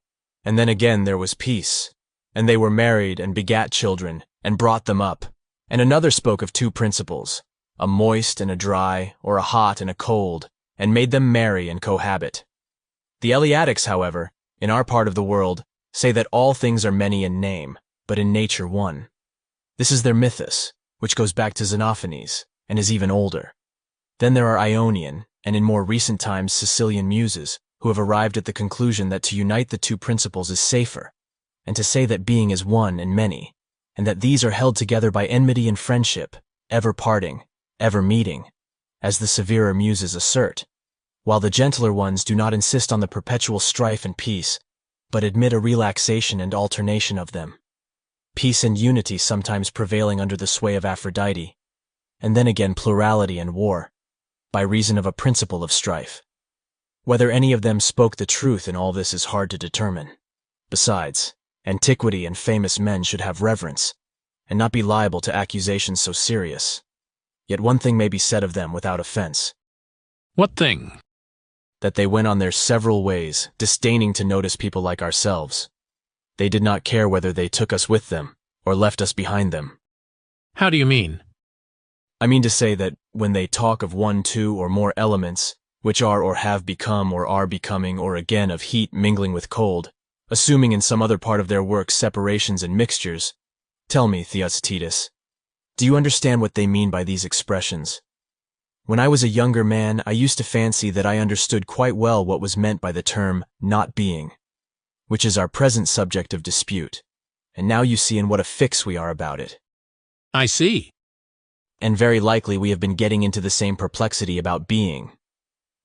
S4: and then again there was peace, and they were married and begat children, and brought them up. And another spoke of 2 principles, a moist and a dry, or a hot and a cold, and made them marry and cohabit. The Eleatics, however, in our part of the world, say that all things are many in name, but in nature one. This is their mythus, which goes back to Xenophanes, and is even older. Then there are Ionian, and in more recent times Sicilian muses, who have arrived at the conclusion that to unite the 2 principles is safer, and to say that being is one and many, and that these are held together by enmity and friendship, ever parting, ever meeting, as the severer muses assert, while the gentler ones do not insist on the perpetual strife and peace, but admit a relaxation and alternation of them. Peace and unity sometimes prevailing under the sway of Aphrodite, and then again plurality and war, by reason of a principle of strife. Whether any of them spoke the truth in all this is hard to determine. Besides, antiquity and famous men should have reverence, and not be liable to accusations so serious. Yet one thing may be said of them without offense.
S5: What thing?
S4: That they went on their several ways, disdaining to notice people like ourselves. They did not care whether they took us with them, or left us behind them.
S5: How do you mean?
S4: I mean to say that when they talk of 1, 2, or more elements, which are or have become or are becoming, or again of heat mingling with cold, assuming in some other part of their work separations and mixtures, tell me, Theocritus, do you understand what they mean by these expressions? When I was a younger man, I used to fancy that I understood quite well what was meant by the term not being, which is our present subject of dispute, and now you see in what a fix we are about it.
S5: I see.
S4: And very likely we have been getting into the same perplexity about being,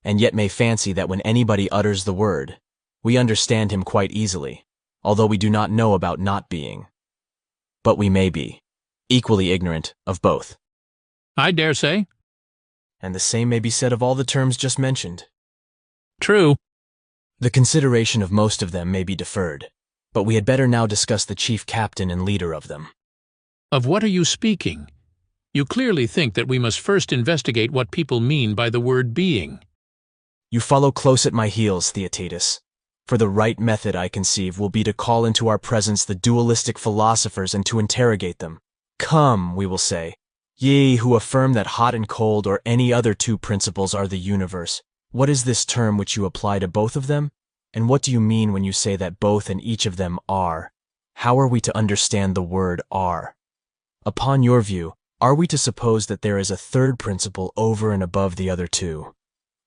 S4: and yet may fancy that when anybody utters the word, we understand him quite easily, although we do not know about not being. But we may be equally ignorant of both.
S5: I dare say.
S4: And the same may be said of all the terms just mentioned.
S5: True.
S4: The consideration of most of them may be deferred, but we had better now discuss the chief captain and leader of them.
S5: Of what are you speaking? You clearly think that we must first investigate what people mean by the word being.
S4: You follow close at my heels, Theocritus, for the right method, I conceive, will be to call into our presence the dualistic philosophers and to interrogate them. Come, we will say, ye who affirm that hot and cold or any other 2 principles are the universe, what is this term which you apply to both of them? And what do you mean when you say that both and each of them are? How are we to understand the word are? Upon your view, are we to suppose that there is a 3rd principle over and above the other 2?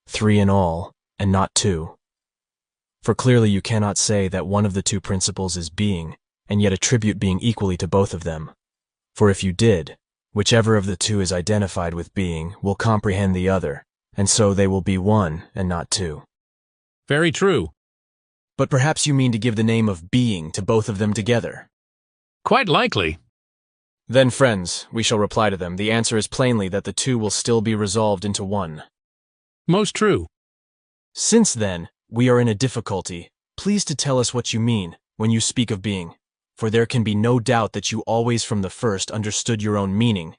S4: 3 in all, and not 2. For clearly you cannot say that one of the 2 principles is being, and yet attribute being equally to both of them. For if you did, whichever of the 2 is identified with being will comprehend the other, and so they will be 1 and not 2.
S5: Very true.
S4: But perhaps you mean to give the name of being to both of them together.
S5: Quite likely.
S4: Then, friends, we shall reply to them, the answer is plainly that the 2 will still be resolved into 1.
S5: Most true.
S4: Since, then, we are in a difficulty, please to tell us what you mean when you speak of being, for there can be no doubt that you always from the first understood your own meaning,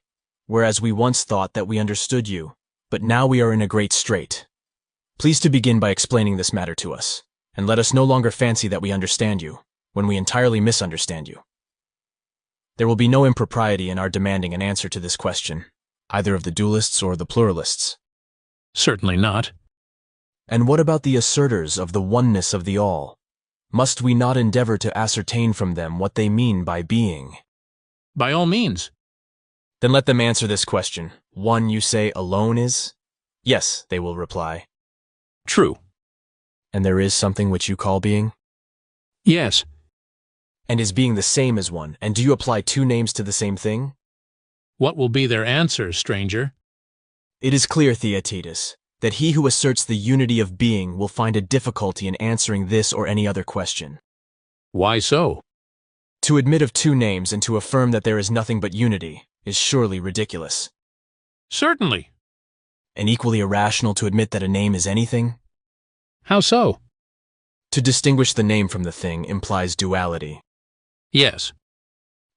S4: whereas we once thought that we understood you, but now we are in a great strait. Please to begin by explaining this matter to us, and let us no longer fancy that we understand you, when we entirely misunderstand you. There will be no impropriety in our demanding an answer to this question, either of the dualists or the pluralists.
S5: Certainly not.
S4: And what about the assertors of the oneness of the all? Must we not endeavor to ascertain from them what they mean by being?
S5: By all means.
S4: Then let them answer this question. One, you say, alone is? Yes, they will reply.
S5: True.
S4: And there is something which you call being?
S5: Yes.
S4: And is being the same as one, and do you apply two names to the same thing?
S5: What will be their answer, stranger?
S4: It is clear, Theaetetus, that he who asserts the unity of being will find a difficulty in answering this or any other question.
S5: Why so?
S4: To admit of two names and to affirm that there is nothing but unity is surely ridiculous.
S5: Certainly.
S4: And equally irrational to admit that a name is anything?
S5: How so?
S4: To distinguish the name from the thing implies duality.
S5: Yes.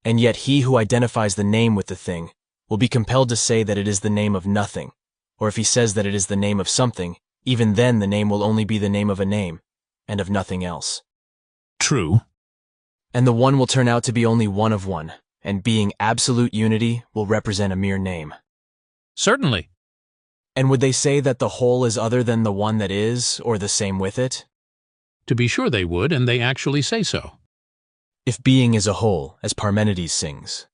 S4: And yet he who identifies the name with the thing will be compelled to say that it is the name of nothing, or if he says that it is the name of something, even then the name will only be the name of a name, and of nothing else.
S5: True.
S4: And the one will turn out to be only one of one, and being absolute unity will represent a mere name.
S5: Certainly.
S4: And would they say that the whole is other than the one that is, or the same with it?
S5: To be sure they would, and they actually say so.
S4: If being is a whole, as Parmenides sings,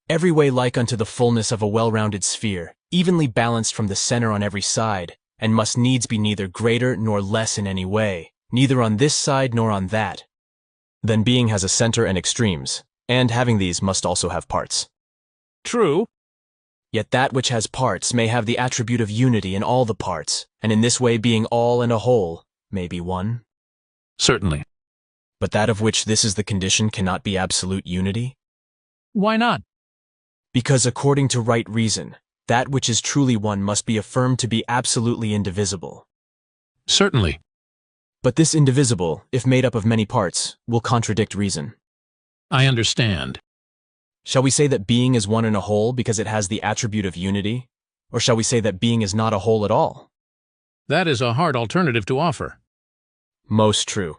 S4: every way like unto the fullness of a well-rounded sphere, evenly balanced from the center on every side, and must needs be neither greater nor less in any way, neither on this side nor on that, then being has a center and extremes, and having these must also have parts.
S5: True.
S4: Yet that which has parts may have the attribute of unity in all the parts, and in this way being all and a whole may be one.
S5: Certainly.
S4: But that of which this is the condition cannot be absolute unity?
S5: Why not?
S4: Because according to right reason, that which is truly one must be affirmed to be absolutely indivisible.
S5: Certainly.
S4: But this indivisible, if made up of many parts, will contradict reason.
S5: I understand.
S4: Shall we say that being is one and a whole because it has the attribute of unity? Or shall we say that being is not a whole at all?
S5: That is a hard alternative to offer.
S4: Most true.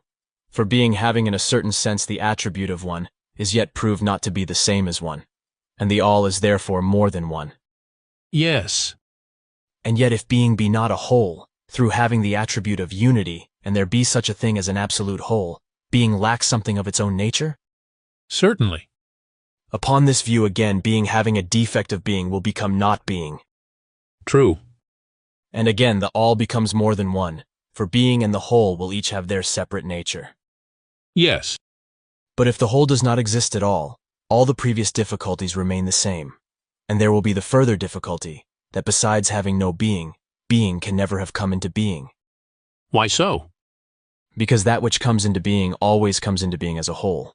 S4: For being having in a certain sense the attribute of one is yet proved not to be the same as one, and the all is therefore more than one.
S5: Yes.
S4: And yet if being be not a whole, through having the attribute of unity, and there be such a thing as an absolute whole, being lacks something of its own nature?
S5: Certainly.
S4: Upon this view again, being having a defect of being will become not being.
S5: True.
S4: And again the all becomes more than one, for being and the whole will each have their separate nature.
S5: Yes.
S4: But if the whole does not exist at all the previous difficulties remain the same, and there will be the further difficulty, that besides having no being, being can never have come into being.
S5: Why so?
S4: Because that which comes into being always comes into being as a whole,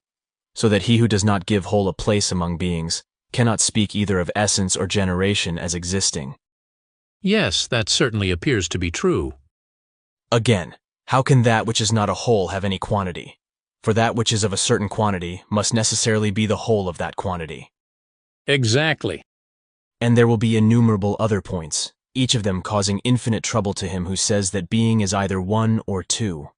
S4: so that he who does not give whole a place among beings cannot speak either of essence or generation as existing.
S5: Yes, that certainly appears to be true.
S4: Again, how can that which is not a whole have any quantity? For that which is of a certain quantity must necessarily be the whole of that quantity.
S5: Exactly.
S4: And there will be innumerable other points, each of them causing infinite trouble to him who says that being is either one or two.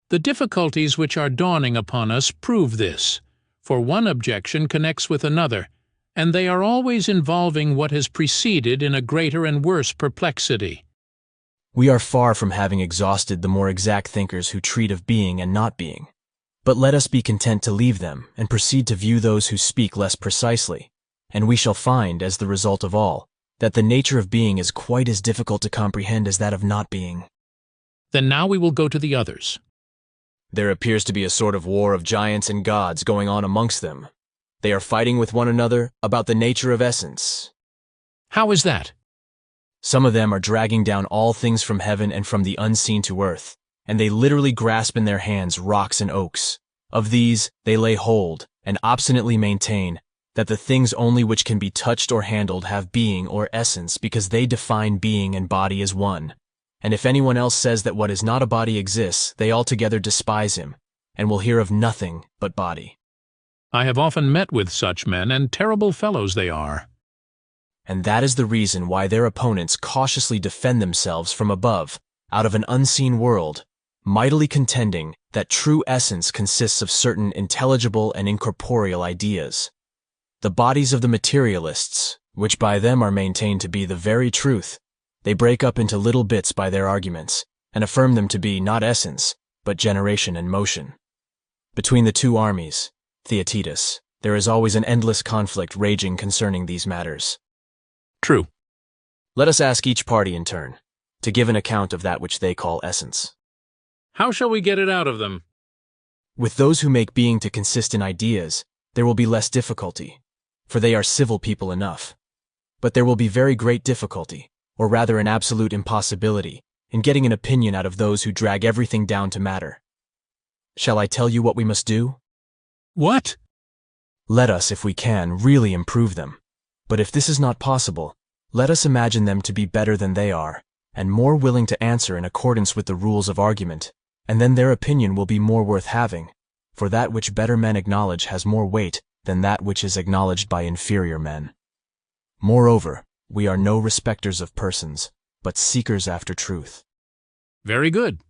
S5: The difficulties which are dawning upon us prove this, for one objection connects with another, and they are always involving what has preceded in a greater and worse perplexity.
S4: We are far from having exhausted the more exact thinkers who treat of being and not being. But let us be content to leave them and proceed to view those who speak less precisely, and we shall find, as the result of all, that the nature of being is quite as difficult to comprehend as that of not being.
S5: Then now we will go to the others.
S4: There appears to be a sort of war of giants and gods going on amongst them. They are fighting with one another about the nature of essence.
S5: How is that?
S4: Some of them are dragging down all things from heaven and from the unseen to earth, and they literally grasp in their hands rocks and oaks. Of these they lay hold, and obstinately maintain that the things only which can be touched or handled have being or essence, because they define being and body as one. And if anyone else says that what is not a body exists, they altogether despise him, and will hear of nothing but body.
S5: I have often met with such men, and terrible fellows they are.
S4: And that is the reason why their opponents cautiously defend themselves from above, out of an unseen world, mightily contending that true essence consists of certain intelligible and incorporeal ideas. The bodies of the materialists, which by them are maintained to be the very truth, they break up into little bits by their arguments, and affirm them to be not essence, but generation and motion. Between the two armies, Theaetetus, there is always an endless conflict raging concerning these matters.
S5: True.
S4: Let us ask each party in turn to give an account of that which they call essence.
S5: How shall we get it out of them?
S4: With those who make being to consist in ideas, there will be less difficulty, for they are civil people enough. But there will be very great difficulty, or rather an absolute impossibility, in getting an opinion out of those who drag everything down to matter. Shall I tell you what we must do?
S5: What?
S4: Let us, if we can, really improve them. But if this is not possible, let us imagine them to be better than they are, and more willing to answer in accordance with the rules of argument, and then their opinion will be more worth having, for that which better men acknowledge has more weight than that which is acknowledged by inferior men. Moreover, we are no respecters of persons, but seekers after truth.
S5: Very good.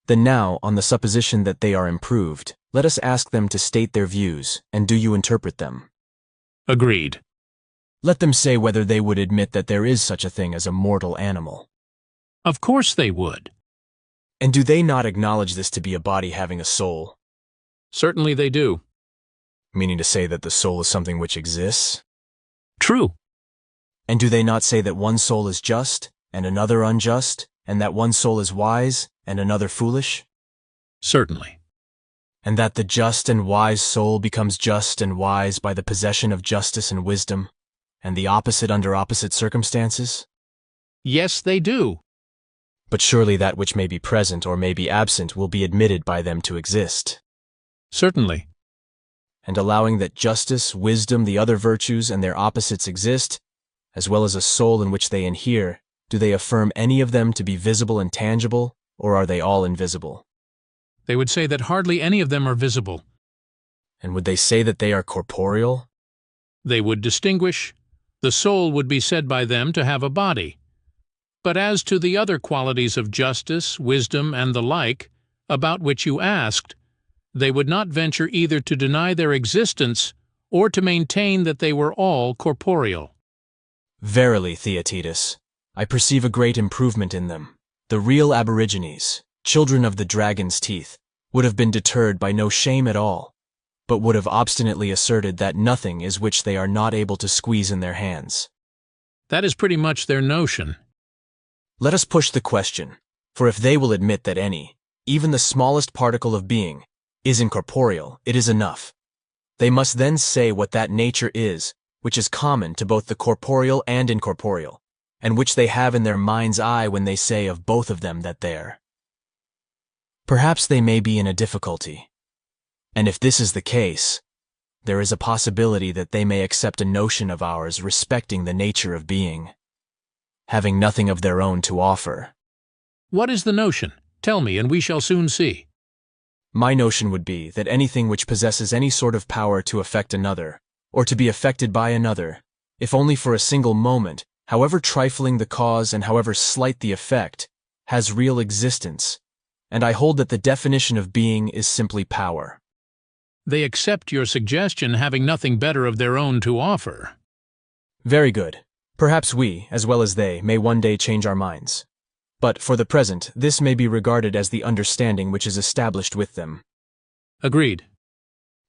S4: Then now, on the supposition that they are improved, let us ask them to state their views, and do you interpret them?
S5: Agreed.
S4: Let them say whether they would admit that there is such a thing as a mortal animal.
S5: Of course they would.
S4: And do they not acknowledge this to be a body having a soul?
S5: Certainly they do.
S4: Meaning to say that the soul is something which exists?
S5: True.
S4: And do they not say that one soul is just, and another unjust, and that one soul is wise, and another foolish?
S5: Certainly.
S4: And that the just and wise soul becomes just and wise by the possession of justice and wisdom, and the opposite under opposite circumstances?
S5: Yes, they do.
S4: But surely that which may be present or may be absent will be admitted by them to exist.
S5: Certainly.
S4: And allowing that justice, wisdom, the other virtues, and their opposites exist, as well as a soul in which they inhere, do they affirm any of them to be visible and tangible, or are they all invisible?
S5: They would say that hardly any of them are visible.
S4: And would they say that they are corporeal?
S5: They would distinguish. The soul would be said by them to have a body. But as to the other qualities of justice, wisdom, and the like, about which you asked, they would not venture either to deny their existence or to maintain that they were all corporeal.
S4: Verily, Theaetetus, I perceive a great improvement in them. The real aborigines, children of the dragon's teeth, would have been deterred by no shame at all, but would have obstinately asserted that nothing is which they are not able to squeeze in their hands.
S5: That is pretty much their notion.
S4: Let us push the question, for if they will admit that any, even the smallest particle of being, is incorporeal, it is enough. They must then say what that nature is, which is common to both the corporeal and incorporeal, and which they have in their mind's eye when they say of both of them that they're. Perhaps they may be in a difficulty, and if this is the case, there is a possibility that they may accept a notion of ours respecting the nature of being, having nothing of their own to offer.
S5: What is the notion? Tell me, and we shall soon see.
S4: My notion would be that anything which possesses any sort of power to affect another, or to be affected by another, if only for a single moment, however trifling the cause and however slight the effect, has real existence, and I hold that the definition of being is simply power.
S5: They accept your suggestion, having nothing better of their own to offer.
S4: Very good. Perhaps we, as well as they, may one day change our minds. But for the present, this may be regarded as the understanding which is established with them.
S5: Agreed.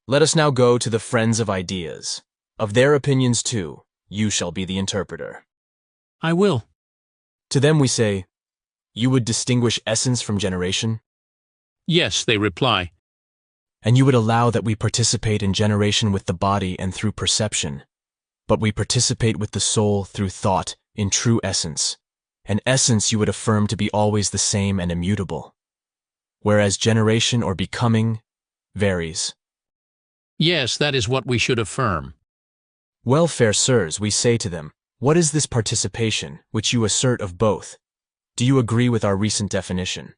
S4: Let us now go to the friends of ideas. Of their opinions, too, you shall be the interpreter.
S5: I will.
S4: To them we say, you would distinguish essence from generation?
S5: Yes, they reply.
S4: And you would allow that we participate in generation with the body and through perception, but we participate with the soul through thought in true essence, and essence you would affirm to be always the same and immutable, whereas generation or becoming varies.
S5: Yes, that is what we should affirm.
S4: Well, fair sirs, we say to them, what is this participation, which you assert of both? Do you agree with our recent definition?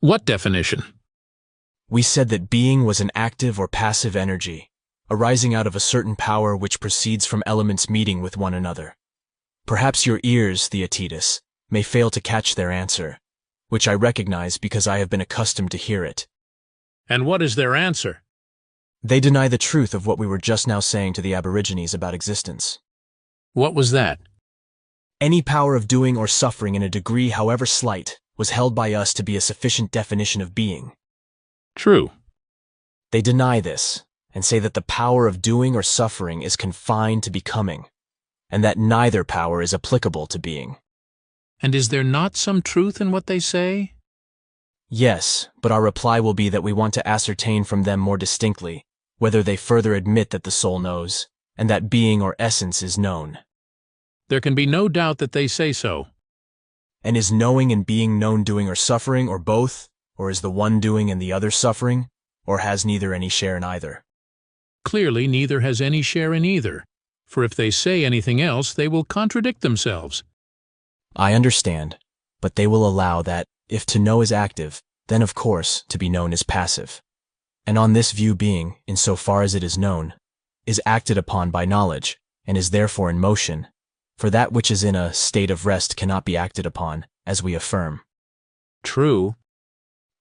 S5: What definition?
S4: We said that being was an active or passive energy, arising out of a certain power which proceeds from elements meeting with one another. Perhaps your ears, Theaetetus, may fail to catch their answer, which I recognize because I have been accustomed to hear it.
S5: And what is their answer?
S4: They deny the truth of what we were just now saying to the Aborigines about existence.
S5: What was that?
S4: Any power of doing or suffering in a degree however slight was held by us to be a sufficient definition of being.
S5: True.
S4: They deny this, and say that the power of doing or suffering is confined to becoming, and that neither power is applicable to being.
S5: And is there not some truth in what they say?
S4: Yes, but our reply will be that we want to ascertain from them more distinctly whether they further admit that the soul knows, and that being or essence is known.
S5: There can be no doubt that they say so.
S4: And is knowing and being known doing or suffering, or both? Or is the one doing and the other suffering? Or has neither any share in either?
S5: Clearly, neither has any share in either, for if they say anything else, they will contradict themselves.
S4: I understand, but they will allow that, if to know is active, then of course to be known is passive. And on this view being, in so far as it is known, is acted upon by knowledge, and is therefore in motion, for that which is in a state of rest cannot be acted upon, as we affirm.
S5: True.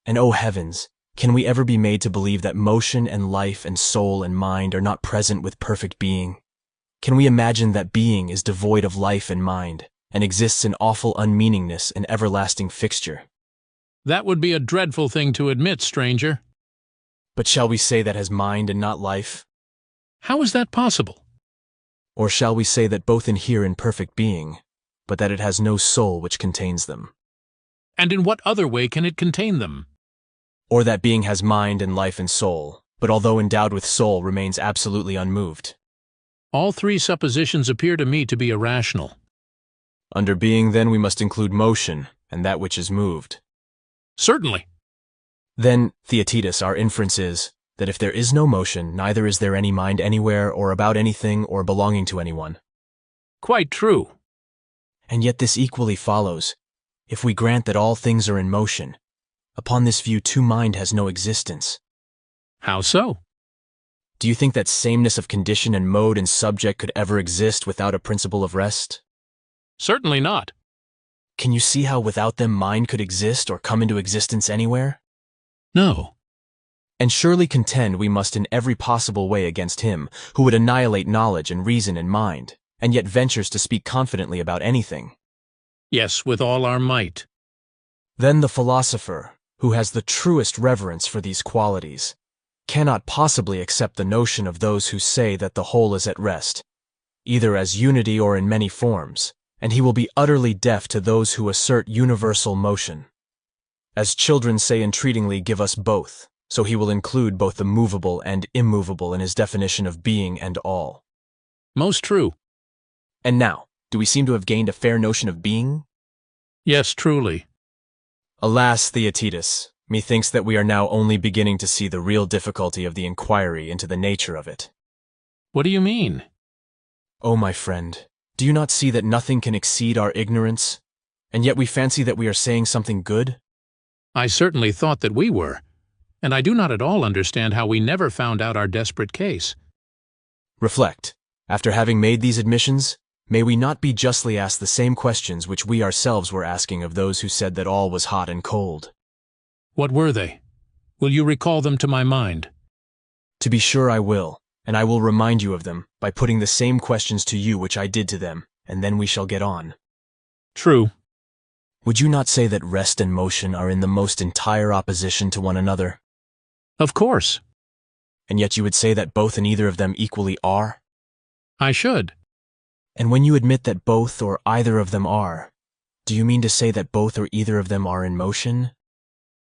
S4: And O heavens, can we ever be made to believe that motion and life and soul and mind are not present with perfect being? Can we imagine that being is devoid of life and mind, and exists in awful unmeaningness and everlasting fixture?
S5: That would be a dreadful thing to admit, stranger.
S4: But shall we say that has mind and not life?
S5: How is that possible?
S4: Or shall we say that both inhere in perfect being, but that it has no soul which contains them?
S5: And in what other way can it contain them?
S4: Or that being has mind and life and soul, but although endowed with soul remains absolutely unmoved?
S5: All three suppositions appear to me to be irrational.
S4: Under being, then, we must include motion and that which is moved.
S5: Certainly.
S4: Then, Theaetetus, our inference is that if there is no motion, neither is there any mind anywhere or about anything or belonging to anyone.
S5: Quite true.
S4: And yet this equally follows. If we grant that all things are in motion, upon this view too mind has no existence.
S5: How so?
S4: Do you think that sameness of condition and mode and subject could ever exist without a principle of rest?
S5: Certainly not.
S4: Can you see how without them mind could exist or come into existence anywhere?
S5: No.
S4: And surely contend we must in every possible way against him who would annihilate knowledge and reason and mind, and yet ventures to speak confidently about anything.
S5: Yes, with all our might.
S4: Then the philosopher, who has the truest reverence for these qualities, cannot possibly accept the notion of those who say that the whole is at rest, either as unity or in many forms, and he will be utterly deaf to those who assert universal motion. As children say entreatingly, give us both, so he will include both the movable and immovable in his definition of being and all.
S5: Most true.
S4: And now, do we seem to have gained a fair notion of being?
S5: Yes, truly.
S4: Alas, Theaetetus, methinks that we are now only beginning to see the real difficulty of the inquiry into the nature of it.
S5: What do you mean?
S4: Oh, my friend, do you not see that nothing can exceed our ignorance, and yet we fancy that we are saying something good?
S5: I certainly thought that we were, and I do not at all understand how we never found out our desperate case.
S4: Reflect. After having made these admissions, may we not be justly asked the same questions which we ourselves were asking of those who said that all was hot and cold?
S5: What were they? Will you recall them to my mind?
S4: To be sure I will, and I will remind you of them by putting the same questions to you which I did to them, and then we shall get on.
S5: True.
S4: Would you not say that rest and motion are in the most entire opposition to one another?
S5: Of course.
S4: And yet you would say that both and either of them equally are?
S5: I should.
S4: And when you admit that both or either of them are, do you mean to say that both or either of them are in motion?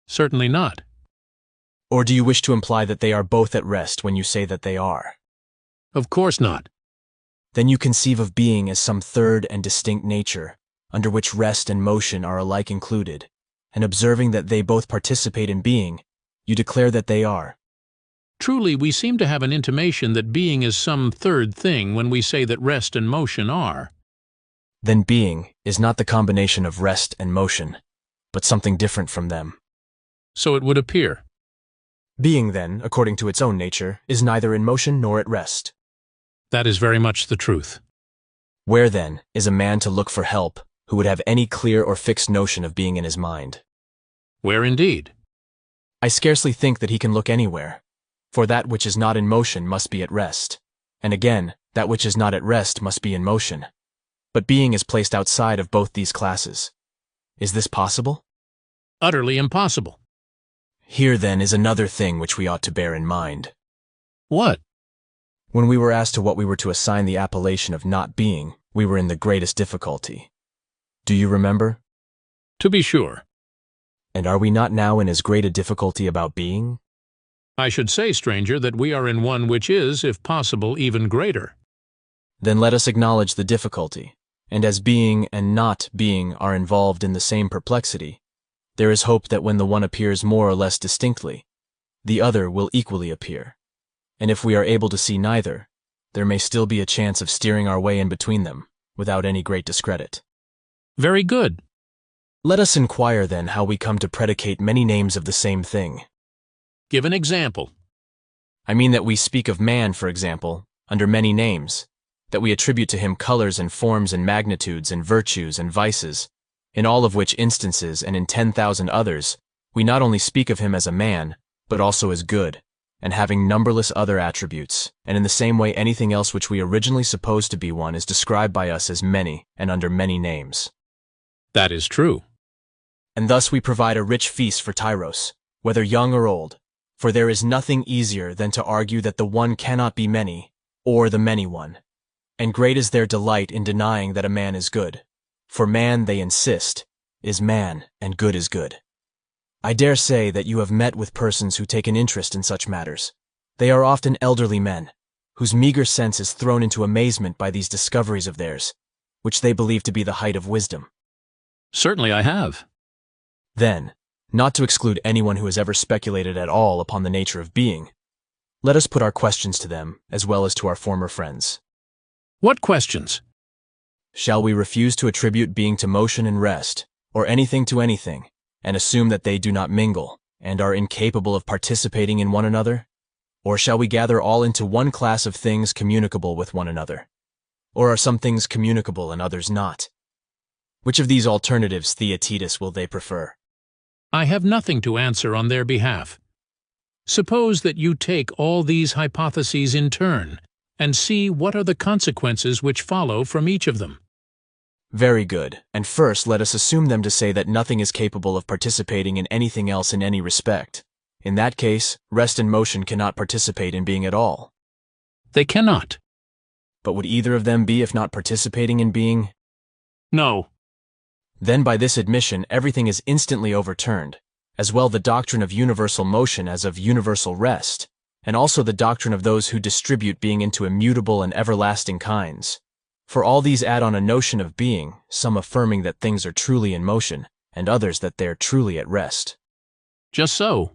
S5: Certainly not.
S4: Or do you wish to imply that they are both at rest when you say that they are?
S5: Of course not.
S4: Then you conceive of being as some third and distinct nature, under which rest and motion are alike included, and observing that they both participate in being, you declare that they are.
S5: Truly, we seem to have an intimation that being is some third thing when we say that rest and motion are.
S4: Then being is not the combination of rest and motion, but something different from them.
S5: So it would appear.
S4: Being, then, according to its own nature, is neither in motion nor at rest.
S5: That is very much the truth.
S4: Where, then, is a man to look for help who would have any clear or fixed notion of being in his mind?
S5: Where indeed?
S4: I scarcely think that he can look anywhere, for that which is not in motion must be at rest, and again, that which is not at rest must be in motion. But being is placed outside of both these classes. Is this possible?
S5: Utterly impossible.
S4: Here, then, is another thing which we ought to bear in mind.
S5: What?
S4: When we were asked to what we were to assign the appellation of not being, we were in the greatest difficulty. Do you remember?
S5: To be sure.
S4: And are we not now in as great a difficulty about being?
S5: I should say, stranger, that we are in one which is, if possible, even greater.
S4: Then let us acknowledge the difficulty, and as being and not being are involved in the same perplexity, there is hope that when the one appears more or less distinctly, the other will equally appear. And if we are able to see neither, there may still be a chance of steering our way in between them, without any great discredit.
S5: Very good.
S4: Let us inquire then how we come to predicate many names of the same thing.
S5: Give an example.
S4: I mean that we speak of man, for example, under many names, that we attribute to him colors and forms and magnitudes and virtues and vices, in all of which instances and in 10,000 others, we not only speak of him as a man, but also as good, and having numberless other attributes, and in the same way anything else which we originally supposed to be one is described by us as many and under many names.
S5: That is true.
S4: And thus we provide a rich feast for Tyros, whether young or old, for there is nothing easier than to argue that the one cannot be many, or the many one. And great is their delight in denying that a man is good. For man, they insist, is man, and good is good. I dare say that you have met with persons who take an interest in such matters. They are often elderly men, whose meager sense is thrown into amazement by these discoveries of theirs, which they believe to be the height of wisdom.
S5: Certainly I have.
S4: Then, not to exclude anyone who has ever speculated at all upon the nature of being, let us put our questions to them as well as to our former friends.
S5: What questions?
S4: Shall we refuse to attribute being to motion and rest, or anything to anything, and assume that they do not mingle, and are incapable of participating in one another? Or shall we gather all into one class of things communicable with one another? Or are some things communicable and others not? Which of these alternatives, Theaetetus, will they prefer?
S5: I have nothing to answer on their behalf. Suppose that you take all these hypotheses in turn, and see what are the consequences which follow from each of them.
S4: Very good, and first let us assume them to say that nothing is capable of participating in anything else in any respect. In that case, rest and motion cannot participate in being at all.
S5: They cannot.
S4: But would either of them be if not participating in being?
S5: No.
S4: Then by this admission everything is instantly overturned, as well the doctrine of universal motion as of universal rest, and also the doctrine of those who distribute being into immutable and everlasting kinds. For all these add on a notion of being, some affirming that things are truly in motion, and others that they are truly at rest.
S5: Just so.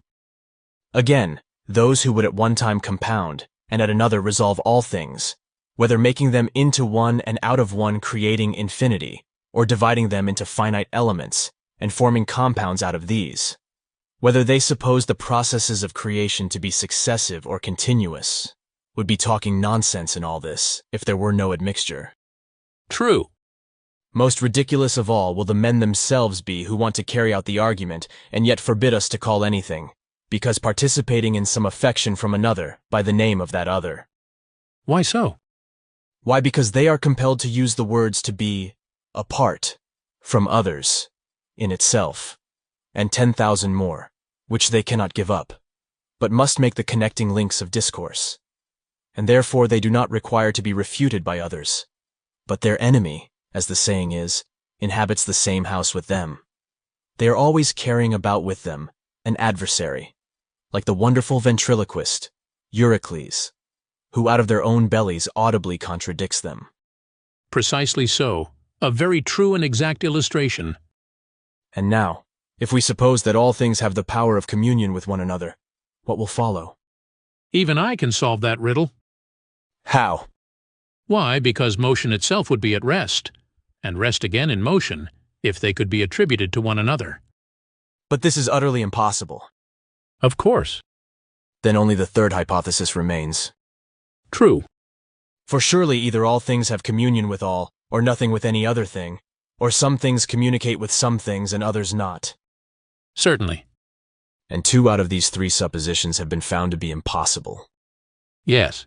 S4: Again, those who would at one time compound, and at another resolve all things, whether making them into one and out of one creating infinity, or dividing them into finite elements, and forming compounds out of these. Whether they suppose the processes of creation to be successive or continuous, would be talking nonsense in all this, if there were no admixture.
S5: True.
S4: Most ridiculous of all will the men themselves be who want to carry out the argument, and yet forbid us to call anything, because participating in some affection from another, by the name of that other.
S5: Why so?
S4: Why, because they are compelled to use the words to be apart from others in itself, and 10,000 more, which they cannot give up, but must make the connecting links of discourse. And therefore they do not require to be refuted by others, but their enemy, as the saying is, inhabits the same house with them. They are always carrying about with them an adversary, like the wonderful ventriloquist, Eurycles, who out of their own bellies audibly contradicts them.
S5: Precisely so. A very true and exact illustration.
S4: And now, if we suppose that all things have the power of communion with one another, what will follow?
S5: Even I can solve that riddle.
S4: How?
S5: Why, because motion itself would be at rest, and rest again in motion, if they could be attributed to one another.
S4: But this is utterly impossible.
S5: Of course.
S4: Then only the third hypothesis remains.
S5: True.
S4: For surely either all things have communion with all, or nothing with any other thing, or some things communicate with some things and others not.
S5: Certainly.
S4: And 2 out of these 3 suppositions have been found to be impossible.
S5: Yes.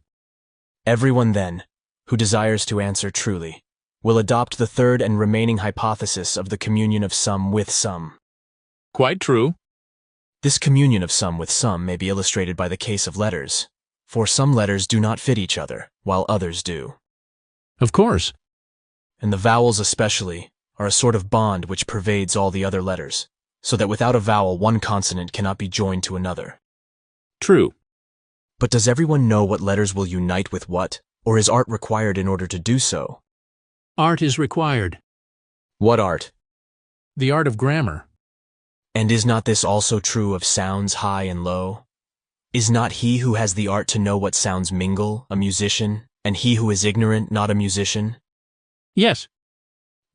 S4: Everyone, then, who desires to answer truly, will adopt the 3rd and remaining hypothesis of the communion of some with some.
S5: Quite true.
S4: This communion of some with some may be illustrated by the case of letters, for some letters do not fit each other, while others do.
S5: Of course.
S4: And the vowels especially are a sort of bond which pervades all the other letters, so that without a vowel one consonant cannot be joined to another.
S5: True.
S4: But does everyone know what letters will unite with what, or is art required in order to do so?
S5: Art is required.
S4: What art?
S5: The art of grammar.
S4: And is not this also true of sounds high and low? Is not he who has the art to know what sounds mingle a musician, and he who is ignorant not a musician?
S5: Yes.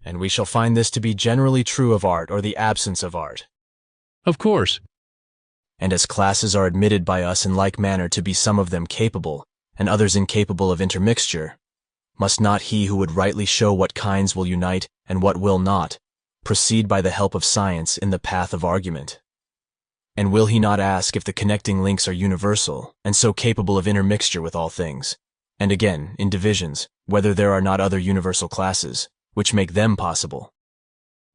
S4: And we shall find this to be generally true of art or the absence of art.
S5: Of course.
S4: And as classes are admitted by us in like manner to be some of them capable, and others incapable of intermixture, must not he who would rightly show what kinds will unite and what will not, proceed by the help of science in the path of argument? And will he not ask if the connecting links are universal, and so capable of intermixture with all things, and again, in divisions, whether there are not other universal classes, which make them possible?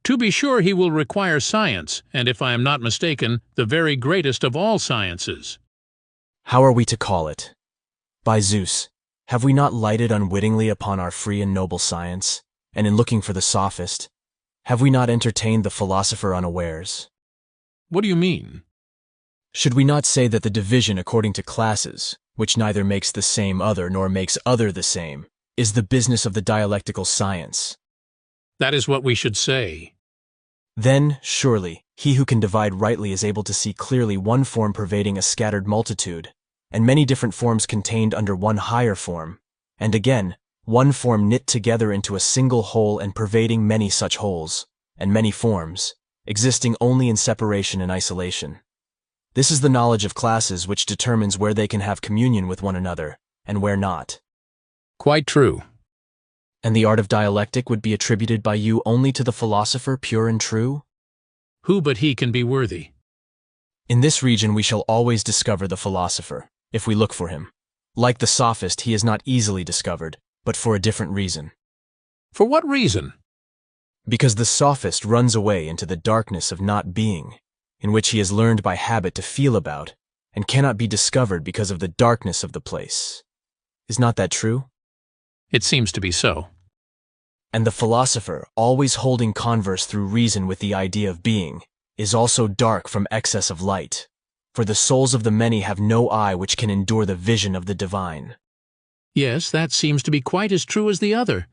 S5: To be sure, he will require science, and if I am not mistaken, the very greatest of all sciences.
S4: How are we to call it? By Zeus, have we not lighted unwittingly upon our free and noble science, and in looking for the Sophist, have we not entertained the philosopher unawares?
S5: What do you mean?
S4: Should we not say that the division according to classes, which neither makes the same other nor makes other the same, is the business of the dialectical science?
S5: That is what we should say.
S4: Then, surely, he who can divide rightly is able to see clearly one form pervading a scattered multitude, and many different forms contained under one higher form, and again, one form knit together into a single whole and pervading many such wholes, and many forms, existing only in separation and isolation. This is the knowledge of classes which determines where they can have communion with one another, and where not.
S5: Quite true.
S4: And the art of dialectic would be attributed by you only to the philosopher pure and true?
S5: Who but he can be worthy?
S4: In this region we shall always discover the philosopher, if we look for him. Like the sophist, he is not easily discovered, but for a different reason.
S5: For what reason?
S4: Because the sophist runs away into the darkness of not being, in which he has learned by habit to feel about, and cannot be discovered because of the darkness of the place. Is not that true?
S5: It seems to be so.
S4: And the philosopher, always holding converse through reason with the idea of being, is also dark from excess of light, for the souls of the many have no eye which can endure the vision of the divine.
S5: Yes, that seems to be quite as true as the other.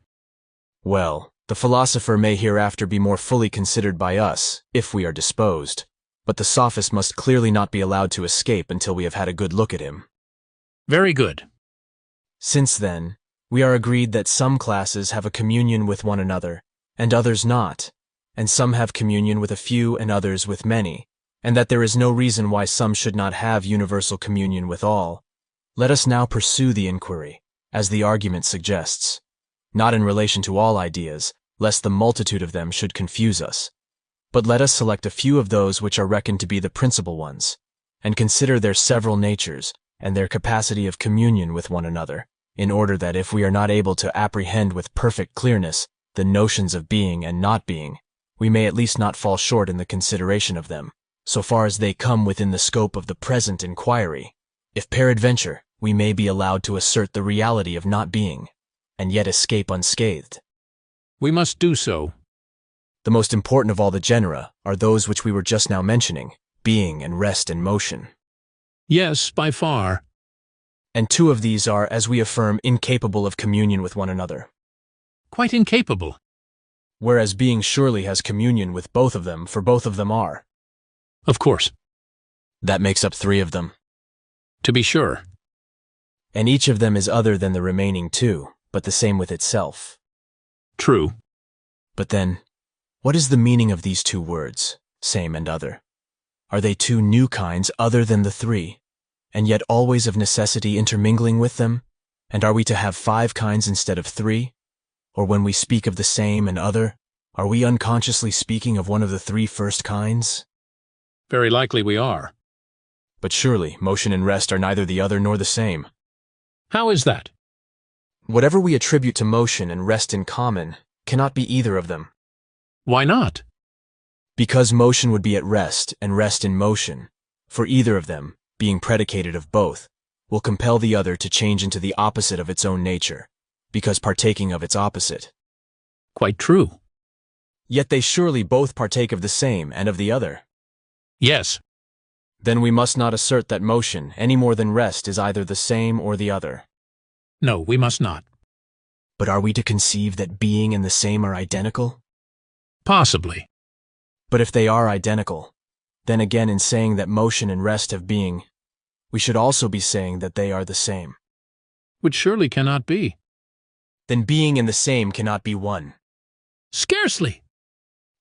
S4: Well, the philosopher may hereafter be more fully considered by us, if we are disposed, but the sophist must clearly not be allowed to escape until we have had a good look at him.
S5: Very good.
S4: Since then, we are agreed that some classes have a communion with one another, and others not, and some have communion with a few and others with many, and that there is no reason why some should not have universal communion with all. Let us now pursue the inquiry, as the argument suggests, not in relation to all ideas, lest the multitude of them should confuse us, but let us select a few of those which are reckoned to be the principal ones, and consider their several natures and their capacity of communion with one another, in order that if we are not able to apprehend with perfect clearness the notions of being and not being, we may at least not fall short in the consideration of them, so far as they come within the scope of the present inquiry, if peradventure we may be allowed to assert the reality of not being, and yet escape unscathed.
S5: We must do so.
S4: The most important of all the genera are those which we were just now mentioning, being and rest and motion.
S5: Yes, by far.
S4: And 2 of these are, as we affirm, incapable of communion with one another.
S5: Quite incapable.
S4: Whereas being surely has communion with both of them, for both of them are.
S5: Of course.
S4: That makes up 3 of them.
S5: To be sure.
S4: And each of them is other than the remaining 2, but the same with itself.
S5: True.
S4: But then, what is the meaning of these 2 words, same and other? Are they 2 new kinds other than the 3, and yet always of necessity intermingling with them? And are we to have 5 kinds instead of 3? Or when we speak of the same and other, are we unconsciously speaking of one of the 3 first kinds?
S5: Very likely we are.
S4: But surely motion and rest are neither the other nor the same.
S5: How is that?
S4: Whatever we attribute to motion and rest in common cannot be either of them.
S5: Why not?
S4: Because motion would be at rest and rest in motion, for either of them, being predicated of both, will compel the other to change into the opposite of its own nature, because partaking of its opposite.
S5: Quite true.
S4: Yet they surely both partake of the same and of the other.
S5: Yes.
S4: Then we must not assert that motion, any more than rest, is either the same or the other.
S5: No, we must not.
S4: But are we to conceive that being and the same are identical?
S5: Possibly.
S4: But if they are identical, then again in saying that motion and rest have being, we should also be saying that they are the same.
S5: Which surely cannot be.
S4: Then being and the same cannot be one.
S5: Scarcely.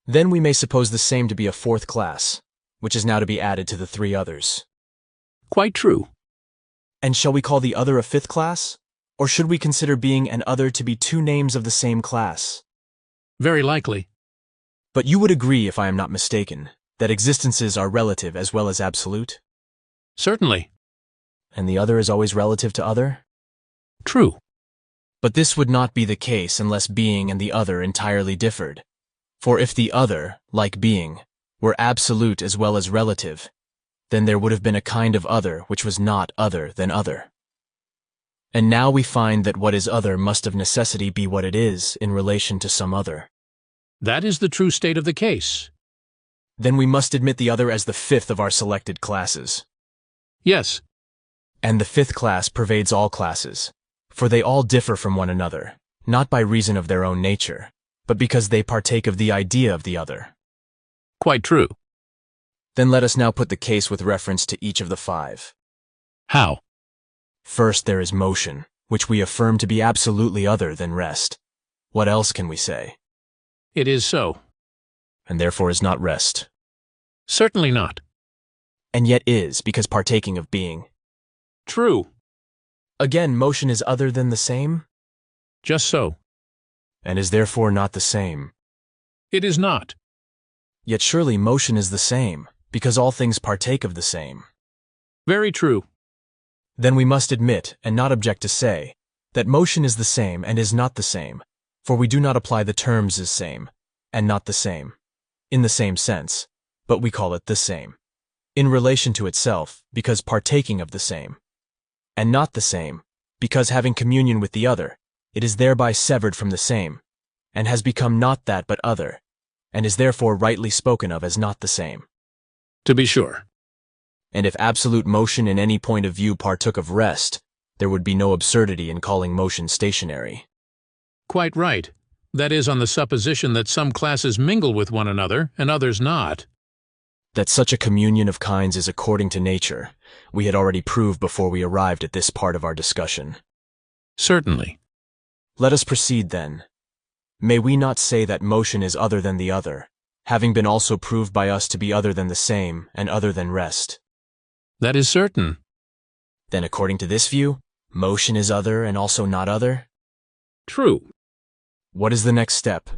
S4: Then we may suppose the same to be a fourth class, which is now to be added to the three others.
S5: Quite true.
S4: And shall we call the other a fifth class? Or should we consider being and other to be two names of the same class?
S5: Very likely.
S4: But you would agree, if I am not mistaken, that existences are relative as well as absolute?
S5: Certainly.
S4: And the other is always relative to other?
S5: True.
S4: But this would not be the case unless being and the other entirely differed. For if the other, like being, were absolute as well as relative, then there would have been a kind of other which was not other than other. And now we find that what is other must of necessity be what it is in relation to some other.
S5: That is the true state of the case.
S4: Then we must admit the other as the fifth of our selected classes.
S5: Yes.
S4: And the fifth class pervades all classes, for they all differ from one another, not by reason of their own nature, but because they partake of the idea of the other.
S5: Quite true.
S4: Then let us now put the case with reference to each of the five.
S5: How?
S4: First there is motion, which we affirm to be absolutely other than rest. What else can we say?
S5: It is so.
S4: And therefore is not rest.
S5: Certainly not.
S4: And yet is, because partaking of being.
S5: True.
S4: Again, motion is other than the same?
S5: Just so.
S4: And is therefore not the same.
S5: It is not.
S4: Yet surely motion is the same, because all things partake of the same.
S5: Very true.
S4: Then we must admit, and not object to say, that motion is the same and is not the same, for we do not apply the terms as same, and not the same, in the same sense, but we call it the same, in relation to itself, because partaking of the same, and not the same, because having communion with the other, it is thereby severed from the same, and has become not that but other, and is therefore rightly spoken of as not the same.
S5: To be sure.
S4: And if absolute motion in any point of view partook of rest, there would be no absurdity in calling motion stationary.
S5: Quite right. That is on the supposition that some classes mingle with one another and others not.
S4: That such a communion of kinds is according to nature, we had already proved before we arrived at this part of our discussion.
S5: Certainly.
S4: Let us proceed then. May we not say that motion is other than the other, having been also proved by us to be other than the same and other than rest?
S5: That is certain.
S4: Then according to this view, motion is other and also not other?
S5: True.
S4: What is the next step?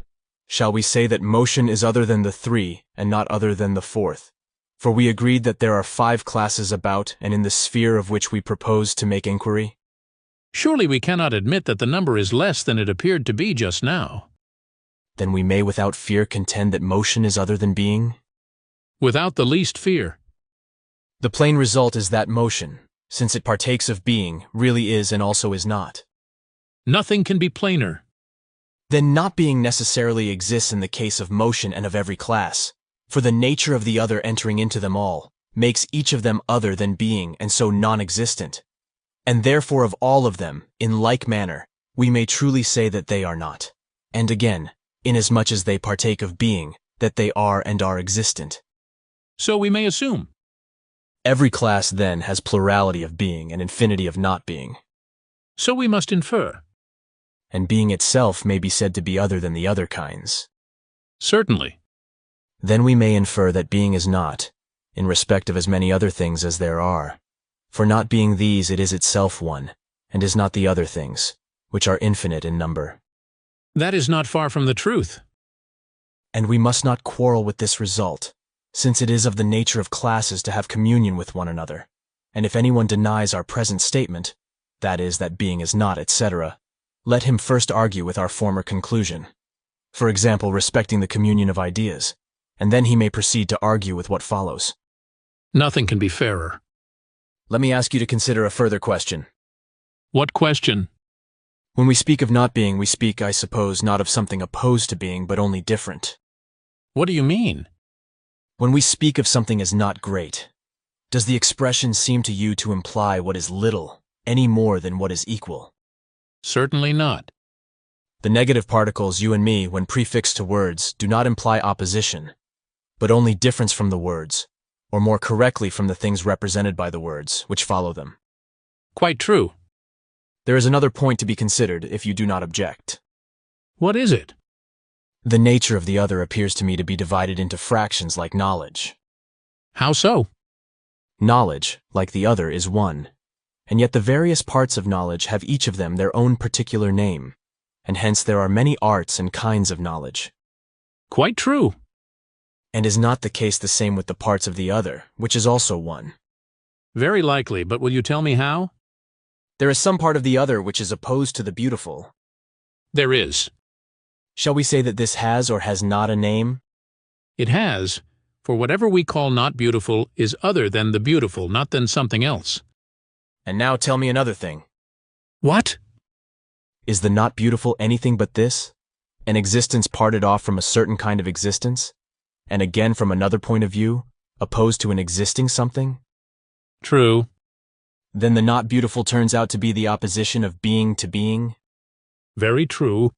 S4: Shall we say that motion is other than the three and not other than the fourth? For we agreed that there are 5 classes about and in the sphere of which we propose to make inquiry.
S5: Surely we cannot admit that the number is less than it appeared to be just now.
S4: Then we may without fear contend that motion is other than being?
S5: Without the least fear.
S4: The plain result is that motion, since it partakes of being, really is and also is not.
S5: Nothing can be plainer.
S4: Then not being necessarily exists in the case of motion and of every class, for the nature of the other entering into them all makes each of them other than being and so non-existent. And therefore of all of them, in like manner, we may truly say that they are not. And again, inasmuch as they partake of being, that they are and are existent.
S5: So we may assume.
S4: Every class then has plurality of being and infinity of not being.
S5: So we must infer.
S4: And being itself may be said to be other than the other kinds.
S5: Certainly.
S4: Then we may infer that being is not, in respect of as many other things as there are. For not being these it is itself one, and is not the other things, which are infinite in number.
S5: That is not far from the truth.
S4: And we must not quarrel with this result, since it is of the nature of classes to have communion with one another, and if anyone denies our present statement, that is, that being is not, etc., let him first argue with our former conclusion, for example, respecting the communion of ideas, and then he may proceed to argue with what follows.
S5: Nothing can be fairer.
S4: Let me ask you to consider a further question.
S5: What question?
S4: When we speak of not being, we speak, I suppose, not of something opposed to being, but only different.
S5: What do you mean?
S4: When we speak of something as not great, does the expression seem to you to imply what is little any more than what is equal?
S5: Certainly not.
S4: The negative particles you and me, when prefixed to words, do not imply opposition, but only difference from the words, or more correctly from the things represented by the words, which follow them.
S5: Quite true.
S4: There is another point to be considered, if you do not object.
S5: What is it?
S4: The nature of the other appears to me to be divided into fractions like knowledge.
S5: How so?
S4: Knowledge, like the other, is one, and yet the various parts of knowledge have each of them their own particular name, and hence there are many arts and kinds of knowledge.
S5: Quite true.
S4: And is not the case the same with the parts of the other, which is also one?
S5: Very likely, but will you tell me how?
S4: There is some part of the other which is opposed to the beautiful.
S5: There is.
S4: Shall we say that this has or has not a name?
S5: It has, for whatever we call not beautiful is other than the beautiful, not than something else.
S4: And now tell me another thing.
S5: What?
S4: Is the not beautiful anything but this? An existence parted off from a certain kind of existence? And again from another point of view, opposed to an existing something?
S5: True.
S4: Then the not beautiful turns out to be the opposition of being to being?
S5: Very true.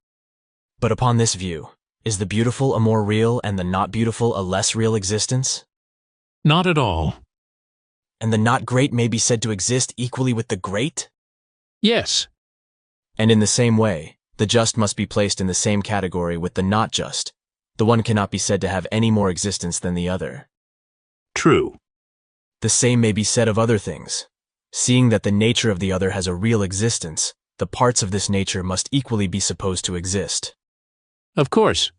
S4: But upon this view, is the beautiful a more real and the not beautiful a less real existence?
S5: Not at all.
S4: And the not great may be said to exist equally with the great?
S5: Yes.
S4: And in the same way, the just must be placed in the same category with the not just. The one cannot be said to have any more existence than the other.
S5: True.
S4: The same may be said of other things. Seeing that the nature of the other has a real existence, the parts of this nature must equally be supposed to exist.
S5: Of course.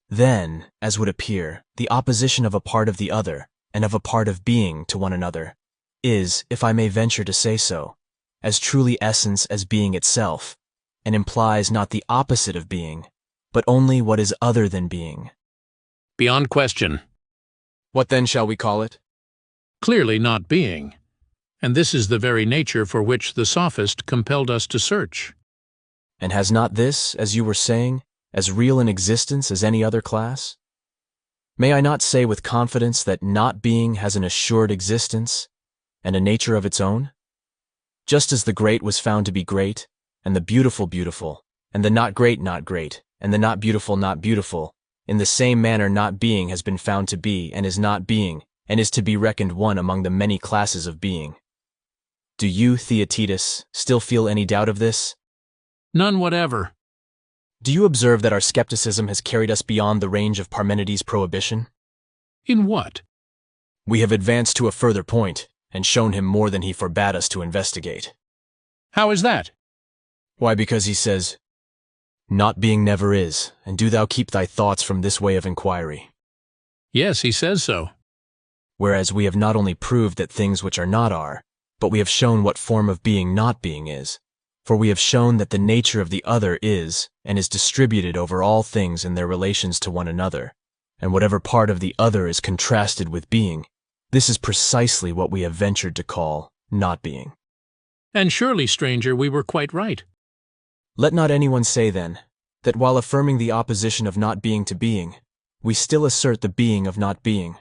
S4: Then, as would appear, the opposition of a part of the other, and of a part of being to one another, is, if I may venture to say so, as truly essence as being itself, and implies not the opposite of being, but only what is other than being.
S5: Beyond question.
S4: What then shall we call it?
S5: Clearly not being. And this is the very nature for which the Sophist compelled us to search.
S4: And has not this, as you were saying, as real an existence as any other class? May I not say with confidence that not being has an assured existence, and a nature of its own? Just as the great was found to be great, and the beautiful beautiful, and the not great, and the not beautiful, in the same manner not being has been found to be, and is not being, and is to be reckoned one among the many classes of being. Do you, Theaetetus, still feel any doubt of this?
S5: None whatever.
S4: Do you observe that our skepticism has carried us beyond the range of Parmenides' prohibition?
S5: In what?
S4: We have advanced to a further point, and shown him more than he forbade us to investigate.
S5: How is that?
S4: Why, because he says, "Not being never is, and do thou keep thy thoughts from this way of inquiry."
S5: Yes, he says so.
S4: Whereas we have not only proved that things which are not are, but we have shown what form of being not being is. For we have shown that the nature of the other is, and is distributed over all things in their relations to one another, and whatever part of the other is contrasted with being, this is precisely what we have ventured to call not being.
S5: And surely, stranger, we were quite right.
S4: Let not anyone say, then, that while affirming the opposition of not being to being, we still assert the being of not being.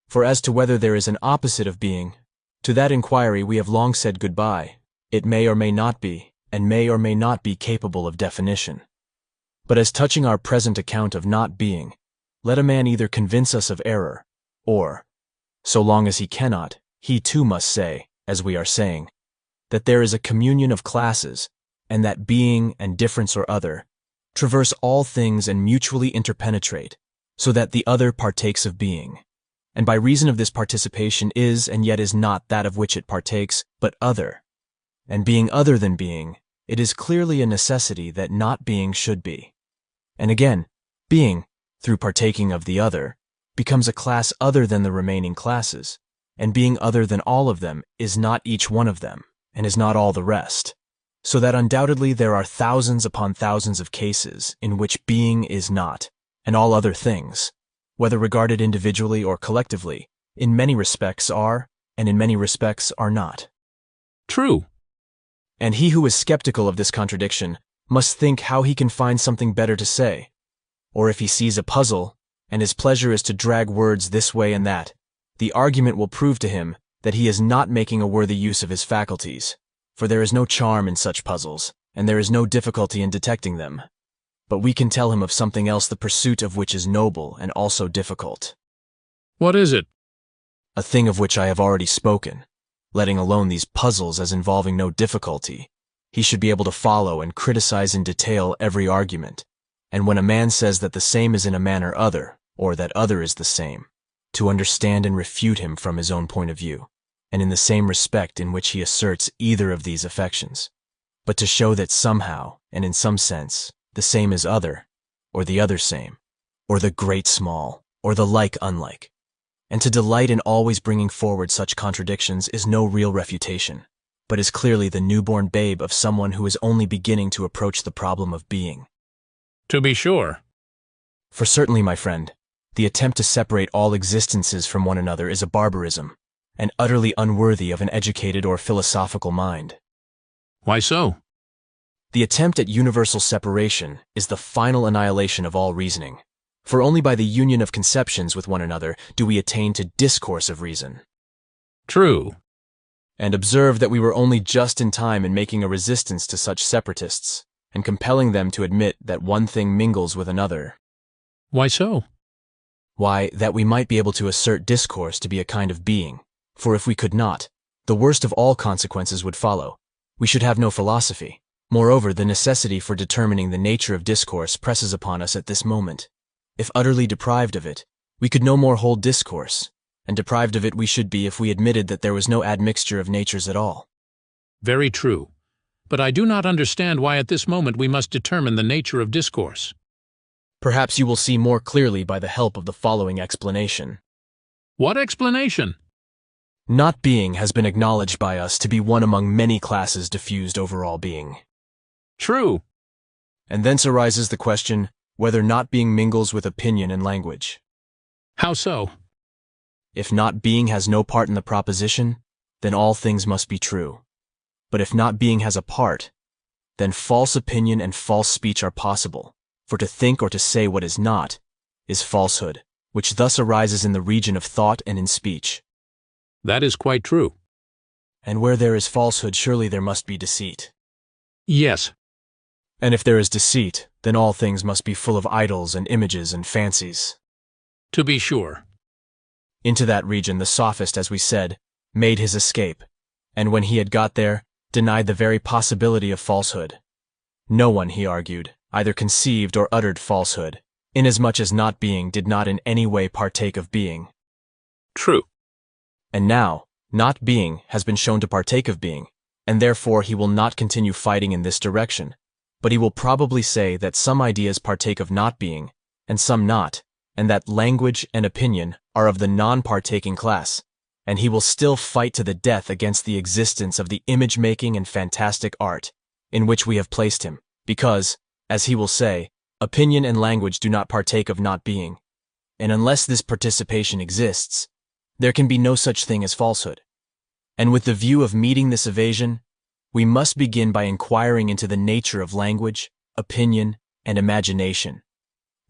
S4: For as to whether there is an opposite of being, to that inquiry we have long said goodbye. It may or may not be, and may or may not be capable of definition. But as touching our present account of not being, let a man either convince us of error, or, so long as he cannot, he too must say, as we are saying, that there is a communion of classes, and that being and difference or other traverse all things and mutually interpenetrate, so that the other partakes of being, and by reason of this participation is and yet is not that of which it partakes, but other. And being other than being, it is clearly a necessity that not being should be. And again, being, through partaking of the other, becomes a class other than the remaining classes, and being other than all of them is not each one of them, and is not all the rest. So that undoubtedly there are thousands upon thousands of cases in which being is not, and all other things, whether regarded individually or collectively, in many respects are, and in many respects are not.
S5: True.
S4: And he who is skeptical of this contradiction must think how he can find something better to say. Or if he sees a puzzle, and his pleasure is to drag words this way and that, the argument will prove to him that he is not making a worthy use of his faculties, for there is no charm in such puzzles, and there is no difficulty in detecting them. But we can tell him of something else the pursuit of which is noble and also difficult.
S5: What is it?
S4: A thing of which I have already spoken, letting alone these puzzles as involving no difficulty. He should be able to follow and criticize in detail every argument, and when a man says that the same is in a manner other, or that other is the same, to understand and refute him from his own point of view, and in the same respect in which he asserts either of these affections, but to show that somehow, and in some sense, the same is other, or the other same, or the great small, or the like unlike. And to delight in always bringing forward such contradictions is no real refutation, but is clearly the newborn babe of someone who is only beginning to approach the problem of being.
S5: To be sure.
S4: For certainly, my friend, the attempt to separate all existences from one another is a barbarism, and utterly unworthy of an educated or philosophical mind.
S5: Why so?
S4: The attempt at universal separation is the final annihilation of all reasoning, for only by the union of conceptions with one another do we attain to discourse of reason.
S5: True.
S4: And observe that we were only just in time in making a resistance to such separatists, and compelling them to admit that one thing mingles with another.
S5: Why so?
S4: Why, that we might be able to assert discourse to be a kind of being, for if we could not, the worst of all consequences would follow. We should have no philosophy. Moreover, the necessity for determining the nature of discourse presses upon us at this moment. If utterly deprived of it, we could no more hold discourse, and deprived of it we should be if we admitted that there was no admixture of natures at all.
S5: Very true. But I do not understand why at this moment we must determine the nature of discourse.
S4: Perhaps you will see more clearly by the help of the following explanation.
S5: What explanation?
S4: Not being has been acknowledged by us to be one among many classes diffused over all being.
S5: True.
S4: And thence arises the question whether not being mingles with opinion and language.
S5: How so?
S4: If not being has no part in the proposition, then all things must be true. But if not being has a part, then false opinion and false speech are possible, for to think or to say what is not is falsehood, which thus arises in the region of thought and in speech.
S5: That is quite true.
S4: And where there is falsehood, surely there must be deceit.
S5: Yes.
S4: And if there is deceit, then all things must be full of idols and images and fancies.
S5: To be sure.
S4: Into that region the Sophist, as we said, made his escape, and when he had got there, denied the very possibility of falsehood. No one, he argued, either conceived or uttered falsehood, inasmuch as not being did not in any way partake of being.
S5: True.
S4: And now, not being has been shown to partake of being, and therefore he will not continue fighting in this direction, but he will probably say that some ideas partake of not being, and some not, and that language and opinion are of the non-partaking class, and he will still fight to the death against the existence of the image-making and fantastic art, in which we have placed him, because, as he will say, opinion and language do not partake of not being, and unless this participation exists, there can be no such thing as falsehood. And with the view of meeting this evasion, we must begin by inquiring into the nature of language, opinion, and imagination,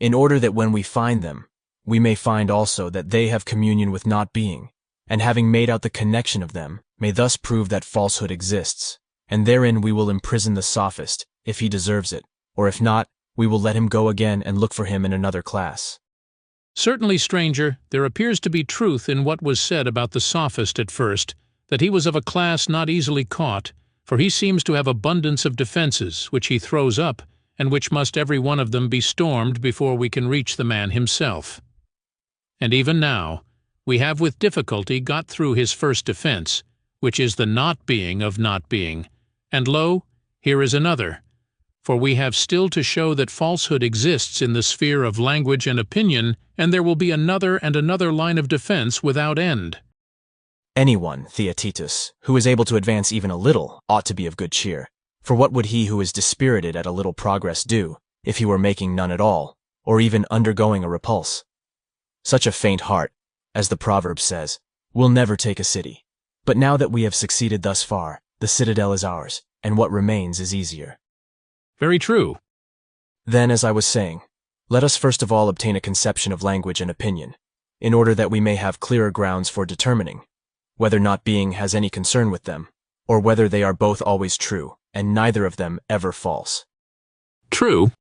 S4: in order that when we find them, we may find also that they have communion with not being, and having made out the connection of them, may thus prove that falsehood exists, and therein we will imprison the Sophist, if he deserves it, or if not, we will let him go again and look for him in another class.
S5: Certainly, stranger, there appears to be truth in what was said about the Sophist at first, that he was of a class not easily caught, for he seems to have abundance of defenses, which he throws up, and which must every one of them be stormed before we can reach the man himself. And even now, we have with difficulty got through his first defense, which is the not being of not being, and lo, here is another. for we have still to show that falsehood exists in the sphere of language and opinion, and there will be another and another line of defense without end.
S4: Anyone, Theaetetus, who is able to advance even a little ought to be of good cheer. For what would he who is dispirited at a little progress do, if he were making none at all, or even undergoing a repulse? Such a faint heart, as the proverb says, will never take a city. But now that we have succeeded thus far, the citadel is ours, and what remains is easier.
S5: Very true.
S4: Then, as I was saying, let us first of all obtain a conception of language and opinion, in order that we may have clearer grounds for determining whether not being has any concern with them, or whether they are both always true, and neither of them ever false.
S5: True.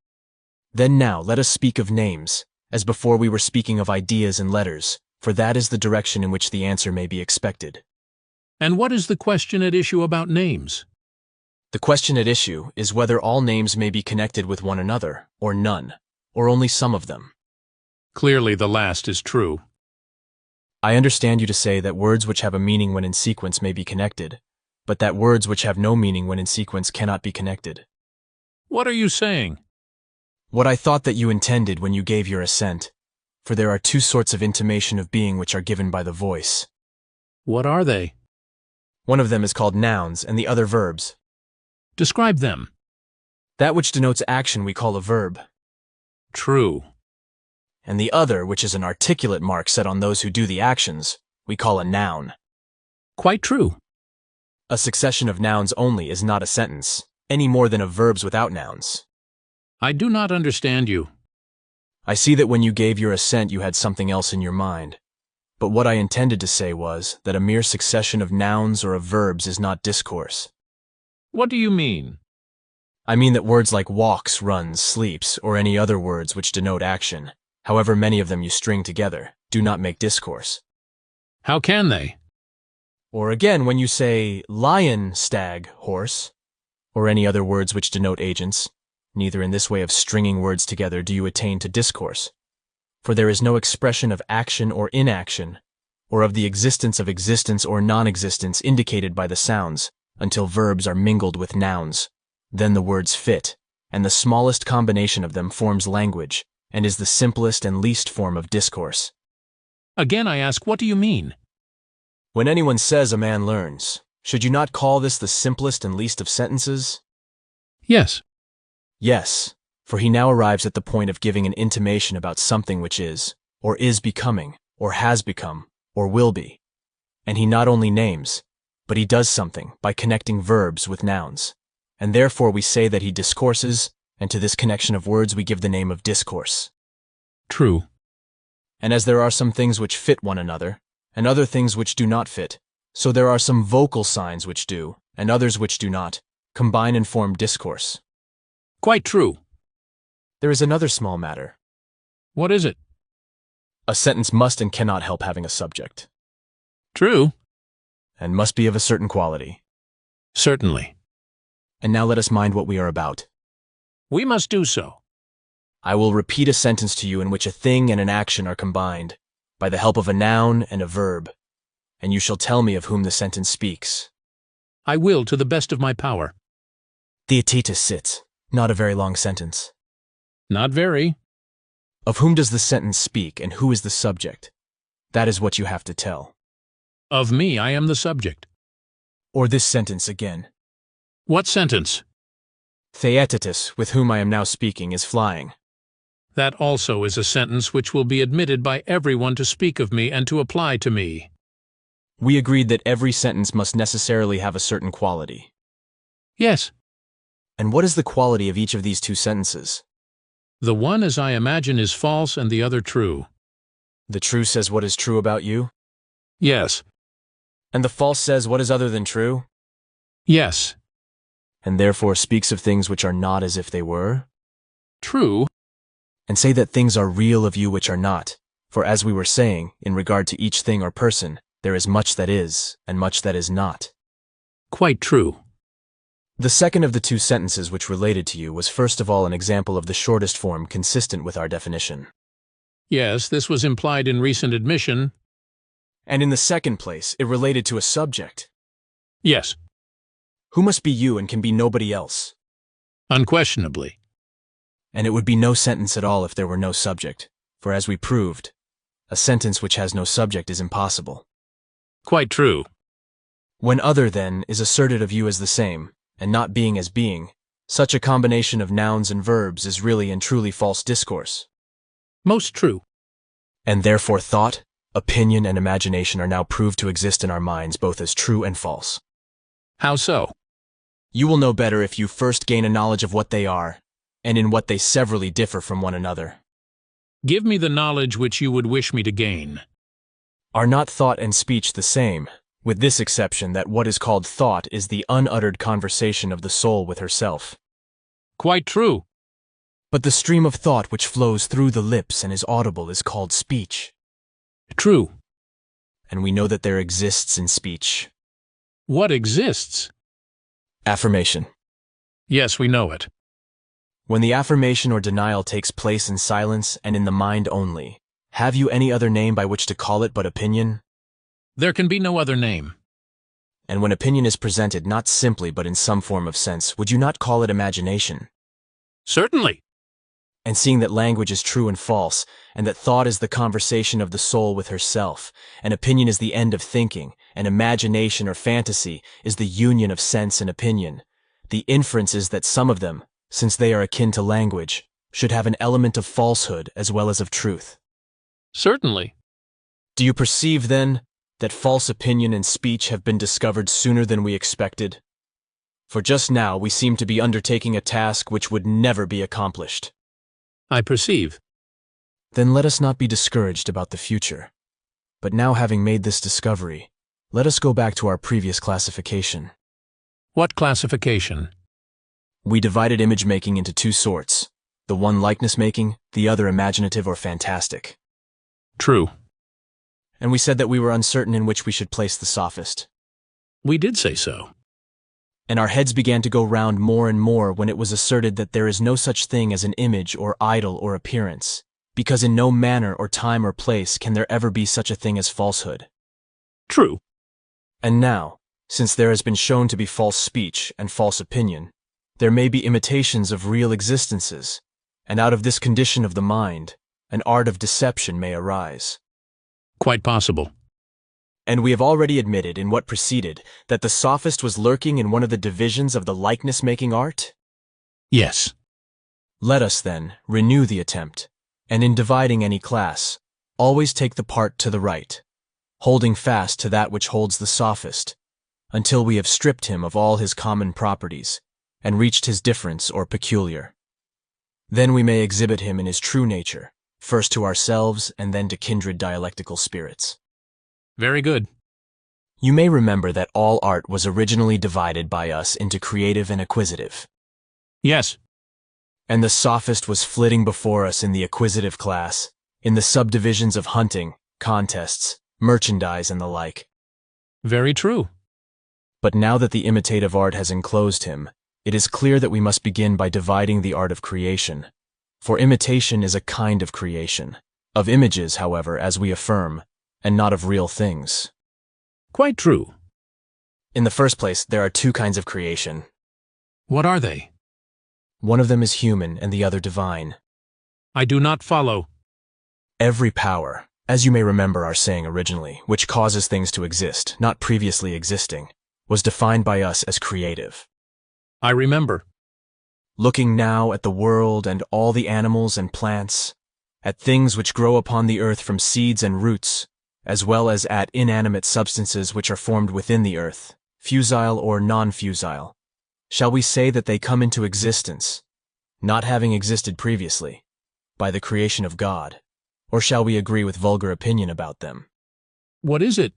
S4: Then now let us speak of names, as before we were speaking of ideas and letters, for that is the direction in which the answer may be expected.
S5: And what is the question at issue about names?
S4: The question at issue is whether all names may be connected with one another, or none, or only some of them.
S5: Clearly the last is true.
S4: I understand you to say that words which have a meaning when in sequence may be connected, but that words which have no meaning when in sequence cannot be connected.
S5: What are you saying?
S4: What I thought that you intended when you gave your assent, for there are two sorts of intimation of being which are given by the voice.
S5: What are they?
S4: One of them is called nouns, and the other verbs.
S5: Describe them.
S4: That which denotes action we call a verb,
S5: True.
S4: and the other, which is an articulate mark set on those who do the actions, we call a noun.
S5: Quite true.
S4: A succession of nouns only is not a sentence, any more than of verbs without nouns.
S5: I do not understand you.
S4: I see that when you gave your assent you had something else in your mind. But what I intended to say was that a mere succession of nouns or of verbs is not discourse.
S5: What do you mean?
S4: I mean that words like walks, runs, sleeps, or any other words which denote action, however many of them you string together, do not make discourse.
S5: How can they?
S4: Or again, when you say lion, stag, horse, or any other words which denote agents, neither in this way of stringing words together do you attain to discourse. For there is no expression of action or inaction, or of the existence of existence or non-existence indicated by the sounds, until verbs are mingled with nouns. Then the words fit, and the smallest combination of them forms language, and is the simplest and least form of discourse.
S5: Again I ask, what do you mean?
S4: When anyone says a man learns, should you not call this the simplest and least of sentences?
S5: Yes.
S4: Yes, for he now arrives at the point of giving an intimation about something which is, or is becoming, or has become, or will be. And he not only names, but he does something by connecting verbs with nouns. And therefore we say that he discourses, and to this connection of words we give the name of discourse.
S5: True.
S4: And as there are some things which fit one another, and other things which do not fit, so there are some vocal signs which do, and others which do not, combine and form discourse.
S5: Quite true.
S4: There is another small matter.
S5: What is it?
S4: A sentence must and cannot help having a subject,
S5: True.
S4: and must be of a certain quality.
S5: Certainly.
S4: And now let us mind what we are about.
S5: We must do so.
S4: I will repeat a sentence to you in which a thing and an action are combined, by the help of a noun and a verb, and you shall tell me of whom the sentence speaks.
S5: I will to the best of my power.
S4: Theaetetus sits, not a very long sentence.
S5: Not very.
S4: Of whom does the sentence speak, and who is the subject? That is what you have to tell.
S5: Of me I am the subject.
S4: Or this sentence again.
S5: What sentence?
S4: Theaetetus, with whom I am now speaking, is flying.
S5: That also is a sentence which will be admitted by everyone to speak of me and to apply to me.
S4: We agreed that every sentence must necessarily have a certain quality.
S5: Yes.
S4: And what is the quality of each of these two sentences?
S5: The one, as I imagine, is false and the other true.
S4: The true says what is true about you,
S5: Yes.
S4: and the false says what is other than true,
S5: Yes.
S4: and therefore speaks of things which are not as if they were,
S5: True.
S4: and say that things are real of you which are not. For as we were saying, in regard to each thing or person, there is much that is, and much that is not.
S5: Quite true.
S4: The second of the two sentences which related to you was first of all an example of the shortest form consistent with our definition.
S5: Yes, this was implied in recent admission.
S4: And in the second place, it related to a subject,
S5: Yes.
S4: who must be you and can be nobody else.
S5: Unquestionably.
S4: And it would be no sentence at all if there were no subject, for as we proved, a sentence which has no subject is impossible.
S5: Quite true.
S4: When other, then, is asserted of you as the same, and not being as being, such a combination of nouns and verbs is really and truly false discourse.
S5: Most true.
S4: And therefore thought, opinion, and imagination are now proved to exist in our minds both as true and false.
S5: How so?
S4: You will know better if you first gain a knowledge of what they are, and in what they severally differ from one another.
S5: Give me the knowledge which you would wish me to gain.
S4: Are not thought and speech the same, with this exception that what is called thought is the unuttered conversation of the soul with herself?
S5: Quite true.
S4: But the stream of thought which flows through the lips and is audible is called speech.
S5: True.
S4: And we know that there exists in speech
S5: What exists?
S4: affirmation.
S5: Yes, we know it.
S4: When the affirmation or denial takes place in silence and in the mind only, have you any other name by which to call it but opinion?
S5: There can be no other name.
S4: And when opinion is presented not simply but in some form of sense, would you not call it imagination?
S5: Certainly.
S4: And seeing that language is true and false, and that thought is the conversation of the soul with herself, and opinion is the end of thinking, and imagination or fantasy is the union of sense and opinion, the inference is that some of them, since they are akin to language, should have an element of falsehood as well as of truth.
S5: Certainly.
S4: Do you perceive, then, that false opinion and speech have been discovered sooner than we expected? For just now we seem to be undertaking a task which would never be accomplished.
S5: I perceive.
S4: Then let us not be discouraged about the future. But now having made this discovery, let us go back to our previous classification.
S5: What classification?
S4: We divided image-making into two sorts, the one likeness-making, the other imaginative or fantastic.
S5: True.
S4: And we said that we were uncertain in which we should place the sophist.
S5: We did say so.
S4: And our heads began to go round more and more when it was asserted that there is no such thing as an image or idol or appearance, because in no manner or time or place can there ever be such a thing as falsehood.
S5: True.
S4: And now, since there has been shown to be false speech and false opinion, there may be imitations of real existences, and out of this condition of the mind, an art of deception may arise.
S5: Quite possible.
S4: And we have already admitted in what preceded that the sophist was lurking in one of the divisions of the likeness-making art?
S5: Yes.
S4: Let us, then, renew the attempt, and in dividing any class, always take the part to the right, holding fast to that which holds the sophist, until we have stripped him of all his common properties, and reached his difference or peculiar. Then we may exhibit him in his true nature, first to ourselves and then to kindred dialectical spirits.
S5: Very good.
S4: You may remember that all art was originally divided by us into creative and acquisitive.
S5: Yes.
S4: And the sophist was flitting before us in the acquisitive class, in the subdivisions of hunting, contests, merchandise, and the like.
S5: Very true.
S4: But now that the imitative art has enclosed him, it is clear that we must begin by dividing the art of creation. For imitation is a kind of creation, of images, however, as we affirm, and not of real things.
S5: Quite true.
S4: In the first place, there are two kinds of creation.
S5: What are they?
S4: One of them is human and the other divine.
S5: I do not follow.
S4: Every power, as you may remember our saying originally, which causes things to exist, not previously existing, was defined by us as creative.
S5: I remember.
S4: Looking now at the world and all the animals and plants, at things which grow upon the earth from seeds and roots, as well as at inanimate substances which are formed within the earth, fusile or non-fusile, shall we say that they come into existence, not having existed previously, by the creation of God, or shall we agree with vulgar opinion about them?
S5: What is it?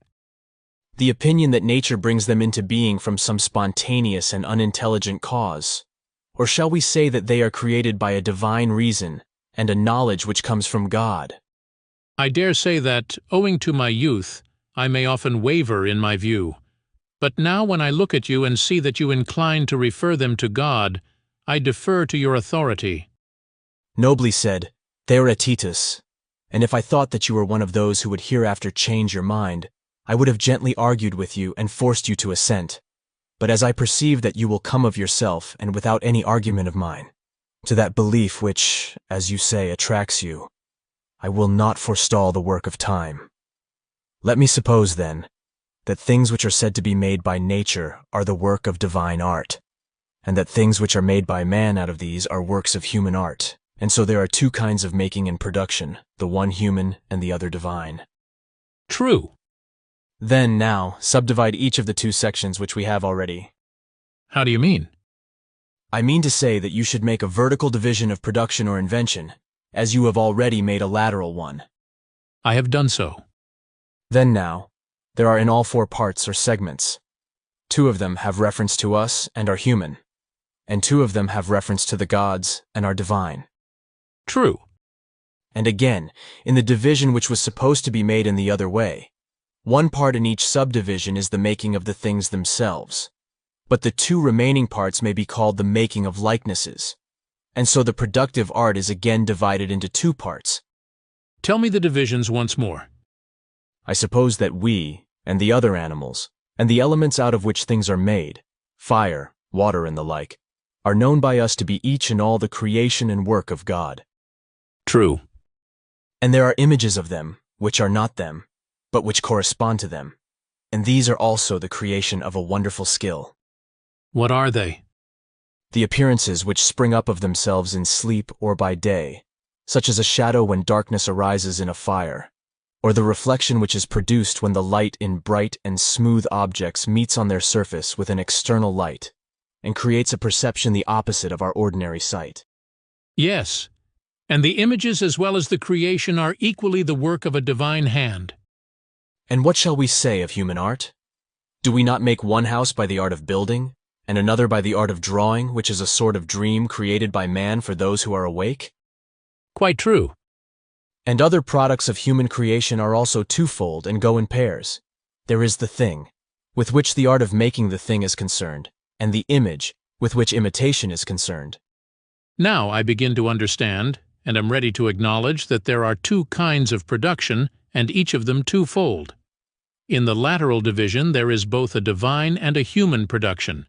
S4: The opinion that nature brings them into being from some spontaneous and unintelligent cause, or shall we say that they are created by a divine reason and a knowledge which comes from God?
S5: I dare say that, owing to my youth, I may often waver in my view. But now when I look at you and see that you incline to refer them to God, I defer to your authority.
S4: Nobly said, Theoretitus, and if I thought that you were one of those who would hereafter change your mind, I would have gently argued with you and forced you to assent. But as I perceive that you will come of yourself and without any argument of mine, to that belief which, as you say, attracts you, I will not forestall the work of time. Let me suppose, then, that things which are said to be made by nature are the work of divine art, and that things which are made by man out of these are works of human art, and so there are two kinds of making and production, the one human and the other divine.
S5: True.
S4: Then, now, subdivide each of the two sections which we have already.
S5: How do you mean?
S4: I mean to say that you should make a vertical division of production or invention, as you have already made a lateral one.
S5: I have done so.
S4: Then now, there are in all four parts or segments. Two of them have reference to us and are human, and two of them have reference to the gods and are divine.
S5: True.
S4: And again, in the division which was supposed to be made in the other way, one part in each subdivision is the making of the things themselves, but the two remaining parts may be called the making of likenesses, and so the productive art is again divided into two parts.
S5: Tell me the divisions once more.
S4: I suppose that we, and the other animals, and the elements out of which things are made, fire, water, and the like, are known by us to be each and all the creation and work of God.
S5: True.
S4: And there are images of them, which are not them, but which correspond to them, and these are also the creation of a wonderful skill.
S5: What are they?
S4: The appearances which spring up of themselves in sleep or by day, such as a shadow when darkness arises in a fire, or the reflection which is produced when the light in bright and smooth objects meets on their surface with an external light, and creates a perception the opposite of our ordinary sight.
S5: Yes, and the images as well as the creation are equally the work of a divine hand.
S4: And what shall we say of human art? Do we not make one house by the art of building, and another by the art of drawing, which is a sort of dream created by man for those who are awake?
S5: Quite true.
S4: And other products of human creation are also twofold and go in pairs. There is the thing, with which the art of making the thing is concerned, and the image, with which imitation is concerned.
S5: Now I begin to understand, and am ready to acknowledge that there are two kinds of production, and each of them twofold. In the lateral division there is both a divine and a human production.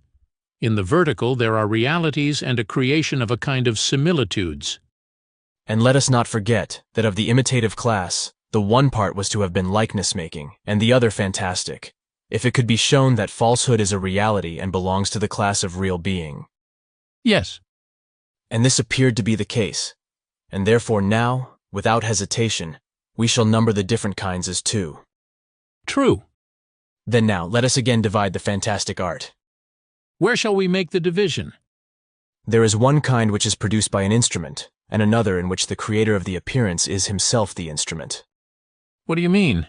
S5: In the vertical there are realities and a creation of a kind of similitudes.
S4: And let us not forget that of the imitative class, the one part was to have been likeness-making, and the other fantastic, if it could be shown that falsehood is a reality and belongs to the class of real being.
S5: Yes.
S4: And this appeared to be the case, and therefore now, without hesitation, we shall number the different kinds as two.
S5: True.
S4: Then now, let us again divide the fantastic art.
S5: Where shall we make the division?
S4: There is one kind which is produced by an instrument, and another in which the creator of the appearance is himself the instrument.
S5: What do you mean?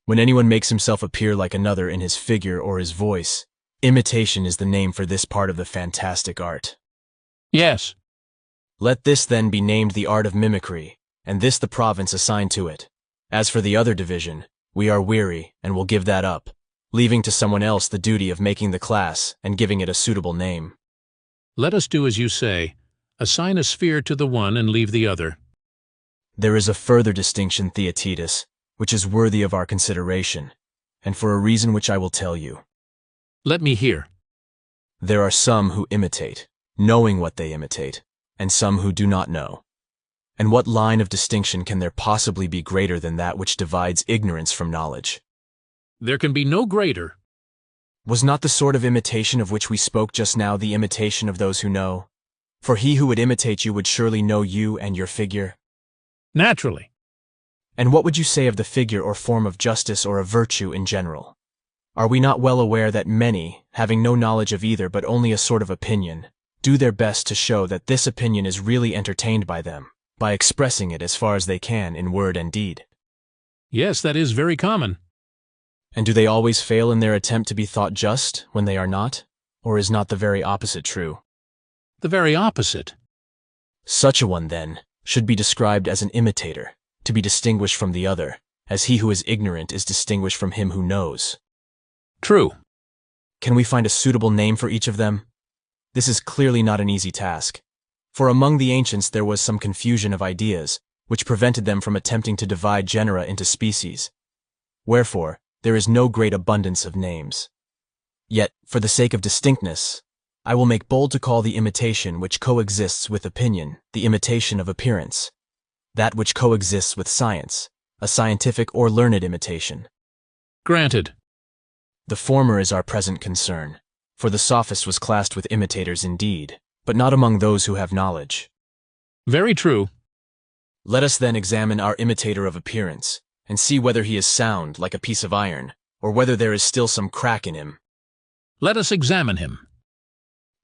S4: When anyone makes himself appear like another in his figure or his voice, imitation is the name for this part of the fantastic art.
S5: Yes.
S4: Let this then be named the art of mimicry, and this the province assigned to it. As for the other division, we are weary and will give that up, leaving to someone else the duty of making the class and giving it a suitable name.
S5: Let us do as you say, assign a sphere to the one and leave the other.
S4: There is a further distinction, Theaetetus, which is worthy of our consideration, and for a reason which I will tell you.
S5: Let me hear.
S4: There are some who imitate, knowing what they imitate, and some who do not know. And what line of distinction can there possibly be greater than that which divides ignorance from knowledge?
S5: There can be no greater.
S4: Was not the sort of imitation of which we spoke just now the imitation of those who know? For he who would imitate you would surely know you and your figure.
S5: Naturally.
S4: And what would you say of the figure or form of justice or of virtue in general? Are we not well aware that many, having no knowledge of either but only a sort of opinion, do their best to show that this opinion is really entertained by them, by expressing it as far as they can in word and deed?
S5: Yes, that is very common.
S4: And do they always fail in their attempt to be thought just when they are not? Or is not the very opposite true?
S5: The very opposite.
S4: Such a one, then, should be described as an imitator, to be distinguished from the other, as he who is ignorant is distinguished from him who knows.
S5: True.
S4: Can we find a suitable name for each of them? This is clearly not an easy task, for among the ancients there was some confusion of ideas, which prevented them from attempting to divide genera into species. Wherefore, there is no great abundance of names. Yet, for the sake of distinctness, I will make bold to call the imitation which coexists with opinion the imitation of appearance, that which coexists with science, a scientific or learned imitation.
S5: Granted.
S4: The former is our present concern, for the sophist was classed with imitators indeed, but not among those who have knowledge.
S5: Very true.
S4: Let us then examine our imitator of appearance, and see whether he is sound like a piece of iron, or whether there is still some crack in him.
S5: Let us examine him.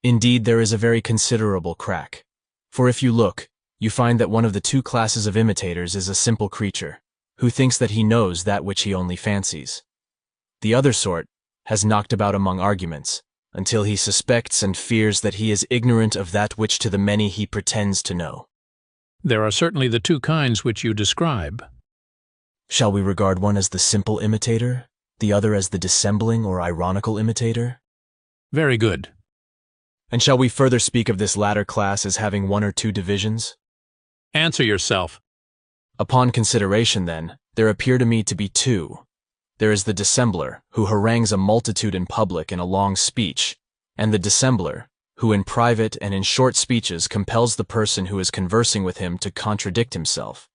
S4: Indeed, there is a very considerable crack, for if you look, you find that one of the two classes of imitators is a simple creature, who thinks that he knows that which he only fancies. The other sort has knocked about among arguments, until he suspects and fears that he is ignorant of that which to the many he pretends to know.
S5: There are certainly the two kinds which you describe.
S4: Shall we regard one as the simple imitator, the other as the dissembling or ironical imitator?
S5: Very good.
S4: And shall we further speak of this latter class as having one or two divisions?
S5: Answer yourself.
S4: Upon consideration, then, there appear to me to be two. There is the dissembler, who harangues a multitude in public in a long speech, and the dissembler, who in private and in short speeches compels the person who is conversing with him to contradict himself.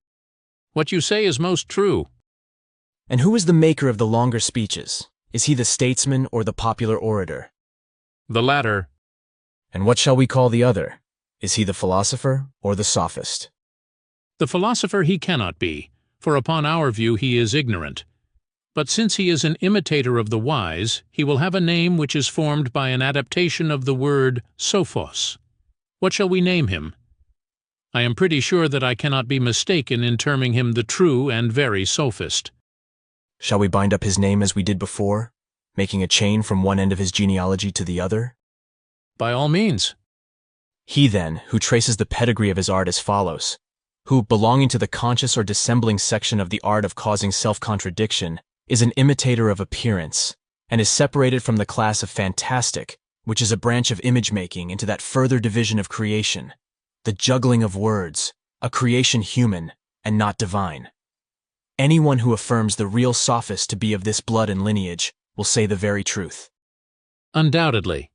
S5: What you say is most true.
S4: And who is the maker of the longer speeches? Is he the statesman or the popular orator?
S5: The latter.
S4: And what shall we call the other? Is he the philosopher or the sophist?
S5: The philosopher he cannot be, for upon our view he is ignorant. But since he is an imitator of the wise, he will have a name which is formed by an adaptation of the word sophos. What shall we name him? I am pretty sure that I cannot be mistaken in terming him the true and very sophist.
S4: Shall we bind up his name as we did before, making a chain from one end of his genealogy to the other?
S5: By all means.
S4: He, then, who traces the pedigree of his art as follows, who, belonging to the conscious or dissembling section of the art of causing self-contradiction, is an imitator of appearance, and is separated from the class of fantastic, which is a branch of image-making, into that further division of creation, the juggling of words, a creation human and not divine. Anyone who affirms the real sophist to be of this blood and lineage will say the very truth.
S5: Undoubtedly.